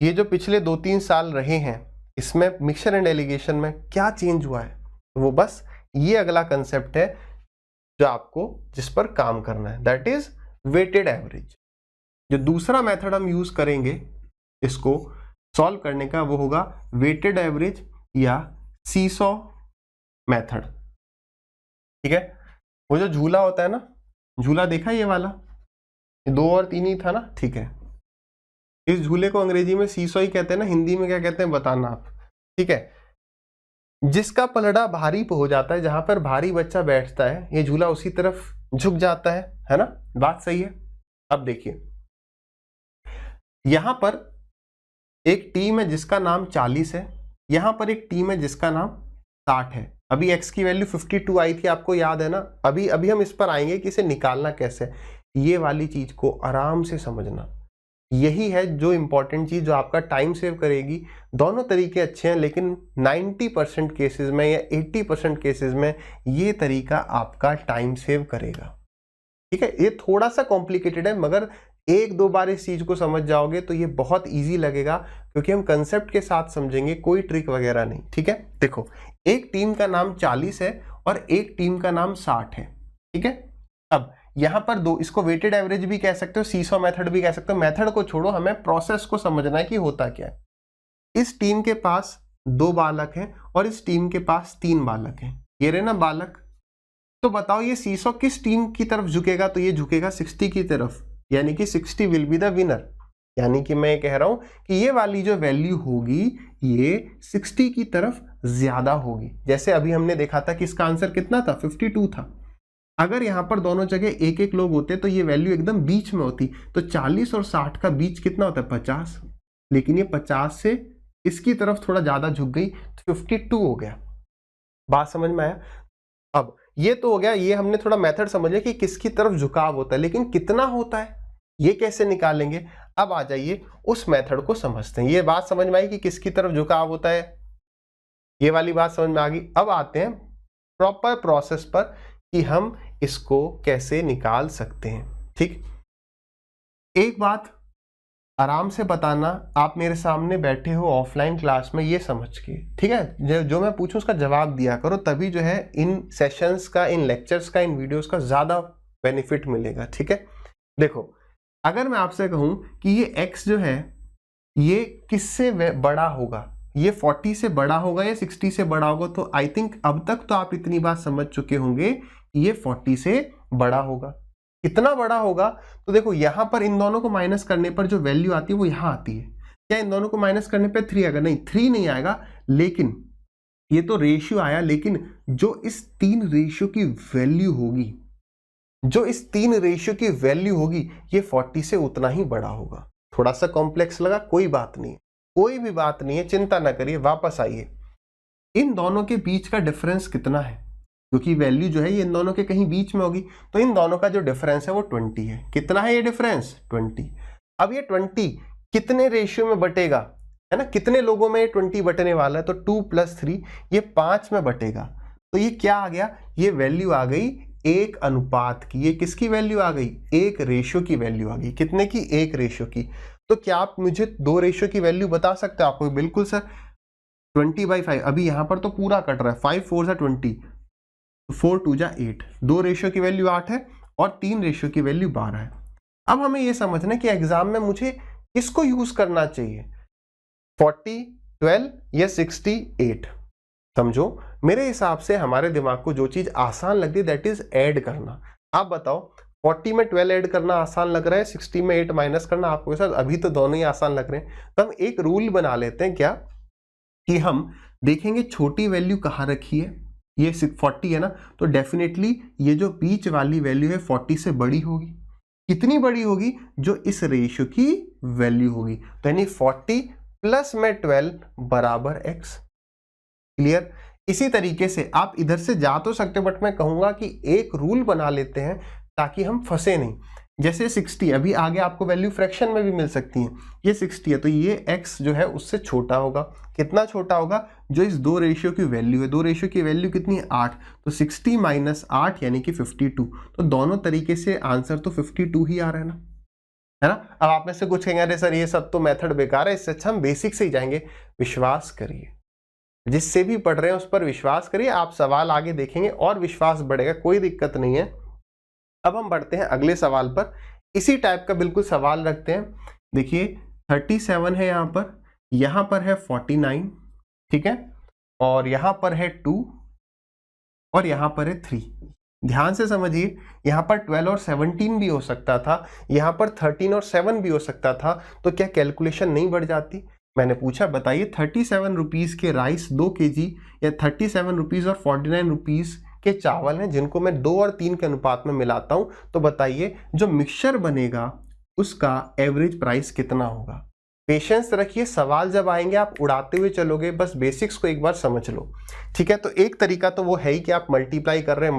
ये जो पिछले 2-3 साल रहे हैं, इसमें मिक्सचर एंड एलिगेशन में क्या चेंज हुआ है, वो बस ये अगला कंसेप्ट है जो आपको जिस पर काम करना है, दैट इज वेटेड एवरेज। जो दूसरा मेथड हम यूज करेंगे इसको सॉल्व करने का, वो होगा वेटेड एवरेज या सीसॉ मेथड, ठीक है। वो जो झूला होता है ना, झूला देखा ये वाला, 2 और 3 ही था ना, ठीक है। इस झूले को अंग्रेजी में सीसॉ ही कहते हैं ना, हिंदी में क्या कहते हैं बताना आप, ठीक है। जिसका पलड़ा भारी हो जाता है, जहां पर भारी बच्चा बैठता है, ये झूला उसी तरफ झुक जाता है ना? बात सही है। अब देखिए, यहां पर एक टीम है जिसका नाम 40 है, यहां पर एक टीम है जिसका नाम 60 है। अभी x की वैल्यू 52 आई थी, आपको याद है ना? अभी हम इस पर आएंगे कि इसे निकालना कैसे। ये वाली चीज को आराम से समझना, यही है जो इंपॉर्टेंट चीज जो आपका टाइम सेव करेगी। दोनों तरीके अच्छे हैं, लेकिन 90% केसेस में या 80% केसेस में ये तरीका आपका टाइम सेव करेगा। ठीक है, ये थोड़ा सा कॉम्प्लिकेटेड है, मगर एक दो बार इस चीज को समझ जाओगे तो ये बहुत इजी लगेगा, क्योंकि हम कंसेप्ट के साथ समझेंगे, कोई ट्रिक वगैरह नहीं। ठीक है, देखो, एक टीम का नाम 40 है और एक टीम का नाम 60 है। ठीक है, अब यहां पर दो, इसको वेटेड एवरेज भी कह सकते हो, सीसॉ मेथड भी कह सकते हो। मेथड को छोड़ो, हमें प्रोसेस को समझना है कि होता क्या है। इस टीम के पास 2 बालक हैं और इस टीम के पास 3 बालक हैं। ये रहे ना बालक। तो बताओ ये सीसॉ किस टीम की तरफ झुकेगा? तो ये झुकेगा 60 की तरफ, यानी कि 60 विल बी द विनर। यानी कि मैं कह रहा हूं कि ये वाली जो वैल्यू होगी ये 60 की तरफ ज्यादा होगी। जैसे अभी हमने देखा था कि इसका आंसर कितना था, 52 था। अगर यहां पर दोनों जगह एक एक लोग होते तो ये वैल्यू एकदम बीच में होती। तो 40 और 60 का बीच कितना होता है, 50। लेकिन ये 50 से इसकी तरफ थोड़ा ज्यादा झुक गई तो 52 हो गया। बात समझ में आया? अब ये तो हो गया, ये हमने थोड़ा मेथड समझ लिया कि किसकी तरफ झुकाव होता है, लेकिन कितना होता है ये कैसे निकालेंगे। अब आ जाइए उस मेथड को समझते हैं। ये बात समझ में आई कि किसकी तरफ झुकाव होता है, ये वाली बात समझ में आ गई। अब आते हैं प्रॉपर प्रोसेस पर कि हम इसको कैसे निकाल सकते हैं। ठीक, एक बात आराम से बताना, आप मेरे सामने बैठे हो ऑफलाइन क्लास में ये समझ के, ठीक है, जो मैं पूछूं उसका जवाब दिया करो, तभी जो है इन सेशंस का, इन लेक्चर्स का, इन वीडियोस का ज्यादा बेनिफिट मिलेगा। ठीक है, देखो, अगर मैं आपसे कहूं कि ये x जो है ये किससे बड़ा होगा, ये 40 से बड़ा होगा या 60 से बड़ा होगा, तो आई थिंक अब तक तो आप इतनी बात समझ चुके होंगे कि ये 40 से बड़ा होगा। कितना बड़ा होगा? तो देखो, यहां पर इन दोनों को माइनस करने पर जो वैल्यू आती है वो यहां आती है। क्या इन दोनों को माइनस करने पर 3 आएगा? नहीं, 3 नहीं आएगा, लेकिन ये तो रेशियो आया, लेकिन जो इस 3 रेशियो की वैल्यू होगी, जो इस 3 रेशियो की वैल्यू होगी, ये 40 से उतना ही बड़ा होगा। थोड़ा सा कॉम्प्लेक्स लगा, कोई बात नहीं, कोई भी बात नहीं है, चिंता ना करिए। वापस आइए, इन दोनों के बीच का डिफरेंस कितना है, क्योंकि वैल्यू जो है ये इन दोनों के कहीं बीच में होगी, तो इन दोनों का जो डिफरेंस है वो 20 है। कितना है ये डिफरेंस? 20। अब ये 20 कितने रेशियो में बटेगा, है ना, कितने लोगों में ये 20 बटने वाला है? तो 2 + 3, ये 5 में बटेगा। तो ये क्या आ गया? ये वैल्यू आ गई 1 अनुपात की। ये किसकी वैल्यू आ गई? 1 रेशियो की वैल्यू आ गई। कितने की? 1 रेशियो की। तो क्या आप मुझे 2 रेशियो की वैल्यू बता सकते हो? आपको बिल्कुल सर, 20/5। अभी यहां पर तो पूरा कट रहा है, 5 4 जा 20, 4 2 जा 8। 2 रेशियो की वैल्यू 8 है और 3 रेशियो की वैल्यू 12 है। अब हमें यह समझना है कि एग्जाम में मुझे किसको यूज करना चाहिए, 40, 12 या 68। समझो, मेरे हिसाब से हमारे दिमाग को जो चीज आसान लगती है दैट इज ऐड करना। आप बताओ, 40 में 12 ऐड करना आसान लग रहा है, 60 में 8 माइनस करना आपको साथ? अभी तो दोनों ही आसान लग रहे हैं। तो हम एक रूल बना लेते हैं, क्या कि हम देखेंगे छोटी वैल्यू कहाँ रखी है, ये 40 है ना, तो डेफिनेटली ये जो बीच वाली वैल्यू है 40 से बड़ी होगी। कितनी बड़ी होगी? जो इस रेशियो की वैल्यू होगी। तो यानी 40 प्लस में 12 बराबर x। क्लियर? इसी तरीके से आप इधर से जा तो सकते हो, बट मैं कहूंगा कि एक रूल बना लेते हैं ताकि हम फंसे नहीं। जैसे 60, अभी आगे आपको वैल्यू फ्रैक्शन में भी मिल सकती है। ये 60 है तो ये x जो है उससे छोटा होगा। कितना छोटा होगा? जो इस 2 रेशियो की वैल्यू है। 2 रेशियो की वैल्यू कितनी है? 8। तो 60 - 8 यानी कि 52। तो दोनों तरीके से आंसर तो 52 ही आ रहा है ना, है ना। अब आप में से कुछ कहेंगे अरे सर ये सब तो मेथड बेकार है, इससे अच्छा हम बेसिक से ही जाएंगे। विश्वास करिए, जिससे भी पढ़ रहे हैं उस पर विश्वास करिए, आप सवाल आगे देखेंगे और विश्वास बढ़ेगा, कोई दिक्कत नहीं है। अब हम बढ़ते हैं अगले सवाल पर। इसी टाइप का बिल्कुल सवाल रखते हैं। देखिए 37 है, यहाँ पर है 49, ठीक है, और यहाँ पर है 2 और यहाँ पर है 3। ध्यान से समझिए, यहाँ पर 12 और 17 भी हो सकता था, यहाँ पर 13 और 7 भी हो सकता था। तो क्या कैलकुलेशन नहीं बढ़ जाती? मैंने पूछा बताइए 37 रुपीज़ के राइस 2 kg या 37 रुपीज़ और 49 रुपीज़ के चावल हैं जिनको मैं 2 और 3 के अनुपात में मिलाता हूं, तो बताइए जो मिक्सचर बनेगा उसका एवरेज प्राइस कितना होगा। पेशेंस रखिए, सवाल जब आएंगे आप उड़ाते हुए चलोगे, बस बेसिक्स को एक बार समझ लो, ठीक है। तो एक तरीका तो वो है ही कि आप मल्टीप्लाई कर रहे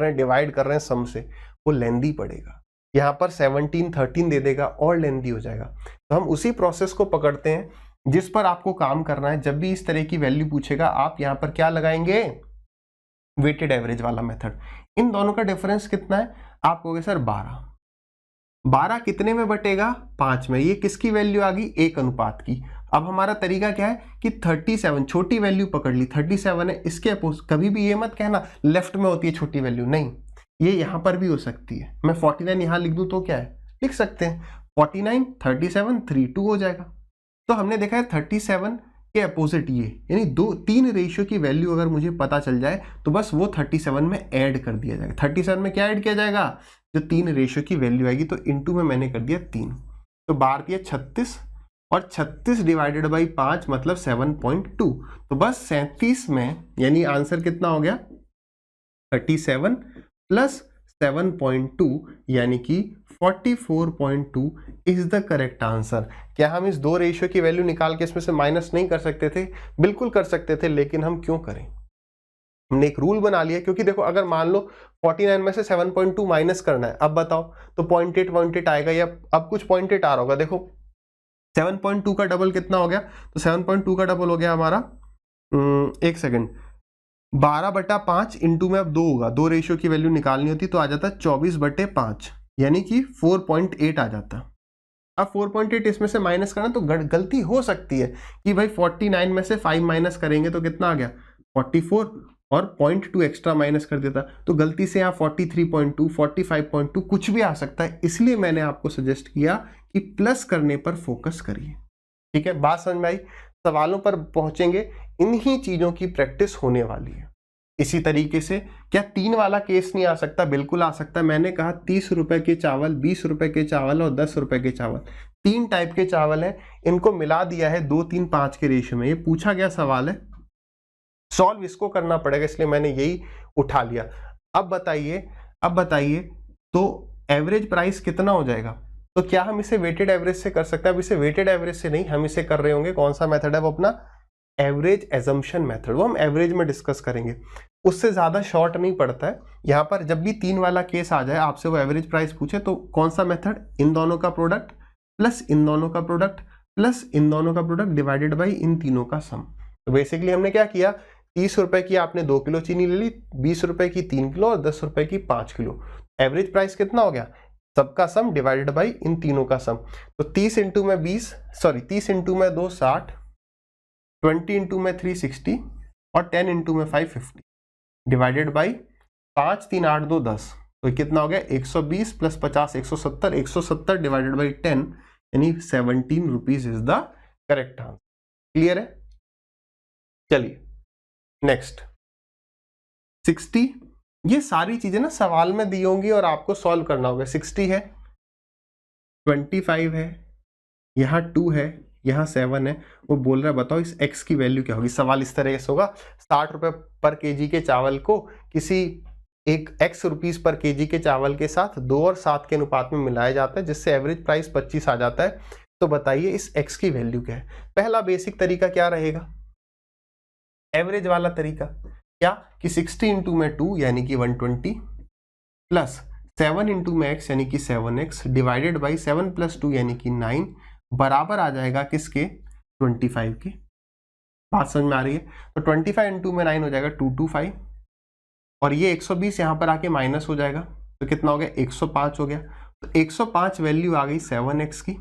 हैं, डिवाइड कर रहे हैं सम से, वो लेंदी पड़ेगा। यहाँ पर 17 13 दे देगा और लेंदी हो जाएगा। तो हम उसी प्रोसेस को पकड़ते हैं जिस पर आपको काम करना है। जब भी इस तरह की वैल्यू पूछेगा आप यहाँ पर क्या लगाएंगे, वेटेड एवरेज वाला मेथड। इन दोनों का डिफरेंस कितना है, आप कहोगे सर 12 कितने में बटेगा, 5 में। ये किसकी वैल्यू आ गई, 1 अनुपात की। अब हमारा तरीका क्या है कि 37 छोटी वैल्यू पकड़ ली, 37 है, इसके अपोज कभी भी ये मत कहना लेफ्ट में होती है छोटी वैल्यू, नहीं, ये यहां पर भी हो सकती है। मैं 49 यहां लिख दूं तो क्या है, लिख सकते हैं 49 37 3 2 हो जाएगा। तो हमने देखा है 37 के अपोजिट ये, यानी 2-3 रेशियो की वैल्यू अगर मुझे पता चल जाए तो बस वो 37 में ऐड कर दिया जाएगा। 37 में क्या ऐड किया जाएगा, जो 3 रेशियो की वैल्यू आएगी, तो इनटू में मैंने कर दिया 3, तो 12 दिया 36 और 36 डिवाइडेड बाई 5 मतलब 7.2, तो बस 37 में, यानी आंसर कितना हो गया 37 प्लस 7.2 यानी कि 44.2 इज द करेक्ट आंसर। क्या हम इस 2 रेशियो की वैल्यू निकाल के इसमें से माइनस नहीं कर सकते थे, बिल्कुल कर सकते थे, लेकिन हम क्यों करें, हमने एक रूल बना लिया। क्योंकि देखो अगर मान लो 49 में से 7.2 माइनस करना है, अब बताओ तो 0.8 आएगा, या अब कुछ 0.8 आ रहा होगा। देखो 7.2 का डबल कितना हो गया, तो 7.2 का डबल हो गया हमारा, एक सेकेंड, 12/5 इंटू में अब 2 होगा, 2 रेशियो की वैल्यू निकालनी होती तो आ जाता 24/5, यानी कि 4.8 आ जाता। अब 4.8 इसमें से माइनस करना, तो गलती हो सकती है कि भाई 49 में से 5 माइनस करेंगे तो कितना आ गया 44, और 0.2 एक्स्ट्रा माइनस कर देता, तो गलती से यहाँ 43.2 45.2 कुछ भी आ सकता है। इसलिए मैंने आपको सजेस्ट किया कि प्लस करने पर फोकस करिए, ठीक है। बात समझ में आई, सवालों पर पहुंचेंगे, इन्हीं चीजों की प्रैक्टिस होने वाली है। इसी तरीके से क्या 3 वाला केस नहीं आ सकता, बिल्कुल आ सकता है। मैंने कहा 30 रुपए के चावल, 20 रुपए के चावल और 10 रुपए के चावल, 3 टाइप के चावल हैं, इनको मिला दिया है 2 3 5 के रेशियो में। ये पूछा गया सवाल है, सॉल्व इसको करना पड़ेगा, इसलिए मैंने यही उठा लिया। अब बताइए तो एवरेज प्राइस कितना हो जाएगा, तो क्या हम इसे वेटेड एवरेज से कर सकते हैं। अब इसे वेटेड एवरेज से नहीं, हम इसे कर रहे होंगे, कौन सा मेथड है वो, अपना एवरेज एजम्पशन मेथड, वो हम एवरेज में डिस्कस करेंगे, उससे ज्यादा शॉर्ट नहीं पड़ता है। यहां पर जब भी 3 वाला केस आ जाए, आपसे वो एवरेज प्राइस पूछे, तो कौन सा मेथड, इन दोनों का प्रोडक्ट प्लस इन दोनों का प्रोडक्ट प्लस इन दोनों का प्रोडक्ट डिवाइडेड बाई इन तीनों का सम। तो बेसिकली हमने क्या किया, 30 रुपए की आपने 2 किलो चीनी ले ली, 20 रुपए की 3 किलो और 10 रुपए की 5 किलो। एवरेज प्राइस कितना हो गया, सबका सम डिवाइडेड बाई इन तीनों का सम। तो 30 इंटू में 20, सॉरी 30 इंटू में 2 60, 20 इंटू में 360 और 10 इंटू में 550 डिवाइडेड बाई 5 3 8 2 10, तो कितना हो गया 120 प्लस 50 170, 170 डिवाइडेड बाई 10 यानी 17 rupees is the correct answer. Clear है, चलिए नेक्स्ट 60। ये सारी चीजें ना सवाल में दी होंगी और आपको सॉल्व करना होगा। 60 है, 25 है, यहाँ 2 है, यहाँ 7 है। वो बोल रहा है बताओ इस x की वैल्यू क्या होगी। सवाल इस तरह से होगा, 60 रुपए पर केजी के चावल को किसी एक x रुपीस पर केजी के चावल के साथ 2 और 7 के अनुपात में मिलाया जाता है, जिससे एवरेज प्राइस 25 आ जाता है। तो बताइए इस x की वैल्यू क्या है। पहला बेसिक तरीका क्या रहेगा, एवरेज वाला तरीका, क्या कि 60 इंटू में 2 यानी कि 120 प्लस 7 इंटू में x यानी कि 7x डिवाइडेड बाई 7 प्लस 2 यानी कि 9 बराबर आ जाएगा किसके, 25 के। बात समझ में आ रही है। तो 25 इंटू में 9 हो जाएगा 225 और ये 120 यहाँ पर आके माइनस हो जाएगा, तो कितना हो गया 105 हो गया। तो 105 वैल्यू आ गई 7x की,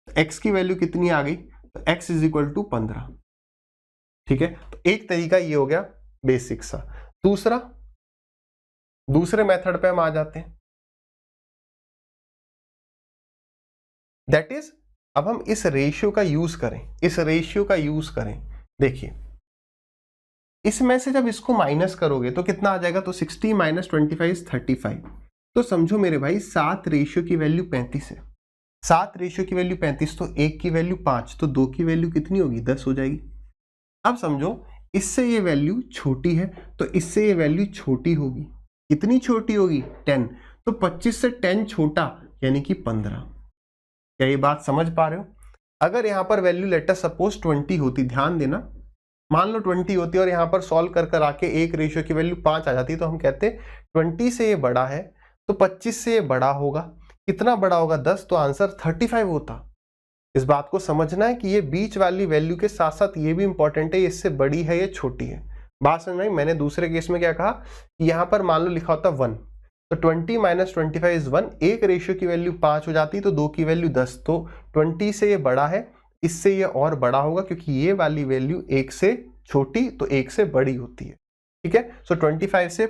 x की वैल्यू कितनी आ गई, तो x इज इक्वल टू 15। ठीक है, तो एक तरीका ये हो गया बेसिक सा। दूसरे मेथड पे हम आ जाते हैं, दैट इज अब हम इस रेशियो का यूज करें, देखिए इसमें से जब इसको माइनस करोगे तो कितना आ जाएगा, तो 60 माइनस 25 35। तो समझो मेरे भाई 7 रेशियो की वैल्यू 35 है, 7 रेशियो की वैल्यू 35, तो 1 की वैल्यू 5, तो 2 की वैल्यू कितनी होगी, 10 हो जाएगी। अब समझो इससे ये वैल्यू छोटी है तो इससे ये वैल्यू छोटी होगी, कितनी छोटी होगी, 10, तो 25 से 10 छोटा यानी कि 15। क्या ये बात समझ पा रहे हो? अगर यहाँ पर वैल्यू लेटर सपोज 20 होती, ध्यान देना, मान लो 20 होती और यहाँ पर सॉल्व कर कर आके 1 रेशियो की वैल्यू 5 आ जाती, तो हम कहते 20 से ये बड़ा है तो 25 से ये बड़ा होगा, कितना बड़ा होगा, 10, तो आंसर 35 होता। इस बात को समझना है कि ये बीच वाली वैल्यू के साथ साथ ये भी इंपॉर्टेंट है, इससे बड़ी है या छोटी है। बात समझ में आई? मैंने दूसरे केस में क्या कहा कि यहाँ पर मान लो लिखा होता 1, तो 20 - 25 इज 1, 1 रेशियो की वैल्यू 5 हो जाती तो 2 की वैल्यू 10, तो 20 से ये बड़ा है, इससे ये और बड़ा होगा क्योंकि ये वाली वैल्यू 1 से छोटी तो 1 से बड़ी होती है। ठीक है, सो 25 से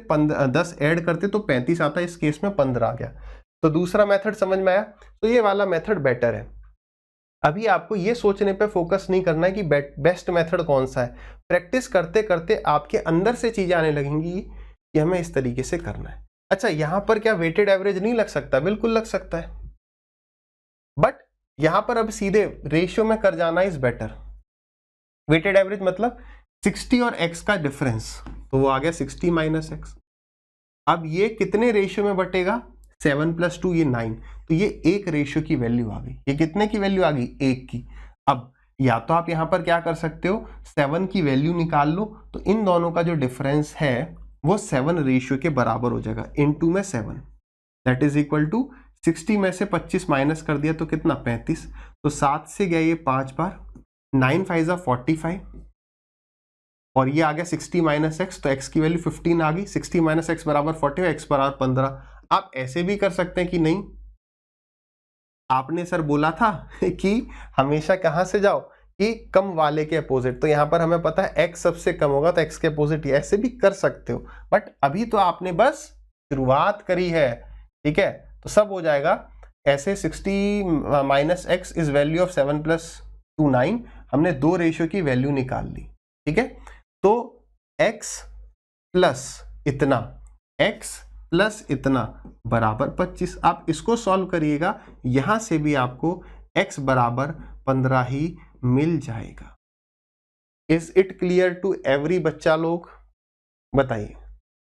10 ऐड करते तो 35 आता है, इस केस में 15 आ गया। तो दूसरा मेथड समझ में आया, तो ये वाला मेथड बेटर है। अभी आपको ये सोचने पे फोकस नहीं करना है कि बेस्ट मेथड कौन सा है, प्रैक्टिस करते करते आपके अंदर से चीजें आने लगेंगी कि हमें इस तरीके से करना है। अच्छा, यहां पर क्या वेटेड एवरेज नहीं लग सकता? बिल्कुल लग सकता है, बट यहां पर अब सीधे रेशियो में कर जाना इज बेटर। वेटेड एवरेज मतलब 60 और x का डिफरेंस, तो वो आ गया 60 - x। अब ये कितने रेशियो में बटेगा, 7 + 2 ये 9, तो ये 1 रेशियो की वैल्यू आ गई। ये कितने की वैल्यू आ गई, 1 की। अब या तो आप यहां पर क्या कर सकते हो, 7 की वैल्यू निकाल लो, तो इन दोनों का जो डिफरेंस है वो 7 रेशियो के बराबर हो जाएगा, इनटू में 7, दैट इज इक्वल टू 60 में से 25 माइनस कर दिया तो कितना, 35, तो 7 से गया ये 5 बार, 9 × 5 = 45, और ये आ गया 60 - x, तो x की वैल्यू 15 आ गई, 60 - x बराबर 40, x बराबर 15। आप ऐसे भी कर सकते हैं कि नहीं, आपने सर बोला था कि हमेशा कहां से जाओ, कि कम वाले के अपोजिट, तो यहां पर हमें पता है x सबसे कम होगा तो x के अपोजिट, ऐसे भी कर सकते हो, बट अभी तो आपने बस शुरुआत करी है। ठीक है, तो सब हो जाएगा ऐसे। 60 - x इज वैल्यू ऑफ 7 + 2 9, हमने 2 रेशियो की वैल्यू निकाल ली। ठीक है, तो x प्लस इतना, x प्लस इतना बराबर 25। आप इसको सॉल्व करिएगा, यहां से भी आपको x बराबर 15 ही मिल जाएगा। Is it clear to every बच्चा लोग, बताइए।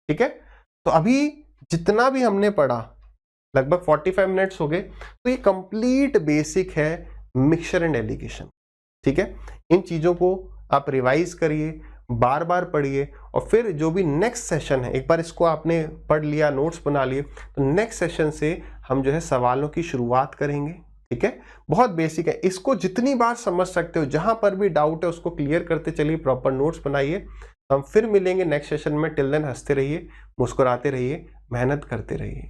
ठीक है, तो अभी जितना भी हमने पढ़ा लगभग 45 मिनट्स हो गए, तो ये कंप्लीट बेसिक है मिक्सचर एंड एलिगेशन। ठीक है, इन चीजों को आप रिवाइज करिए, बार बार पढ़िए, और फिर जो भी नेक्स्ट सेशन है, एक बार इसको आपने पढ़ लिया, नोट्स बना लिए, तो नेक्स्ट सेशन से हम जो है सवालों की शुरुआत करेंगे। ठीक है, बहुत बेसिक है, इसको जितनी बार समझ सकते हो, जहां पर भी डाउट है उसको क्लियर करते चलिए, प्रॉपर नोट्स बनाइए। हम फिर मिलेंगे नेक्स्ट सेशन में। टिल देन हंसते रहिए, मुस्कुराते रहिए, मेहनत करते रहिए।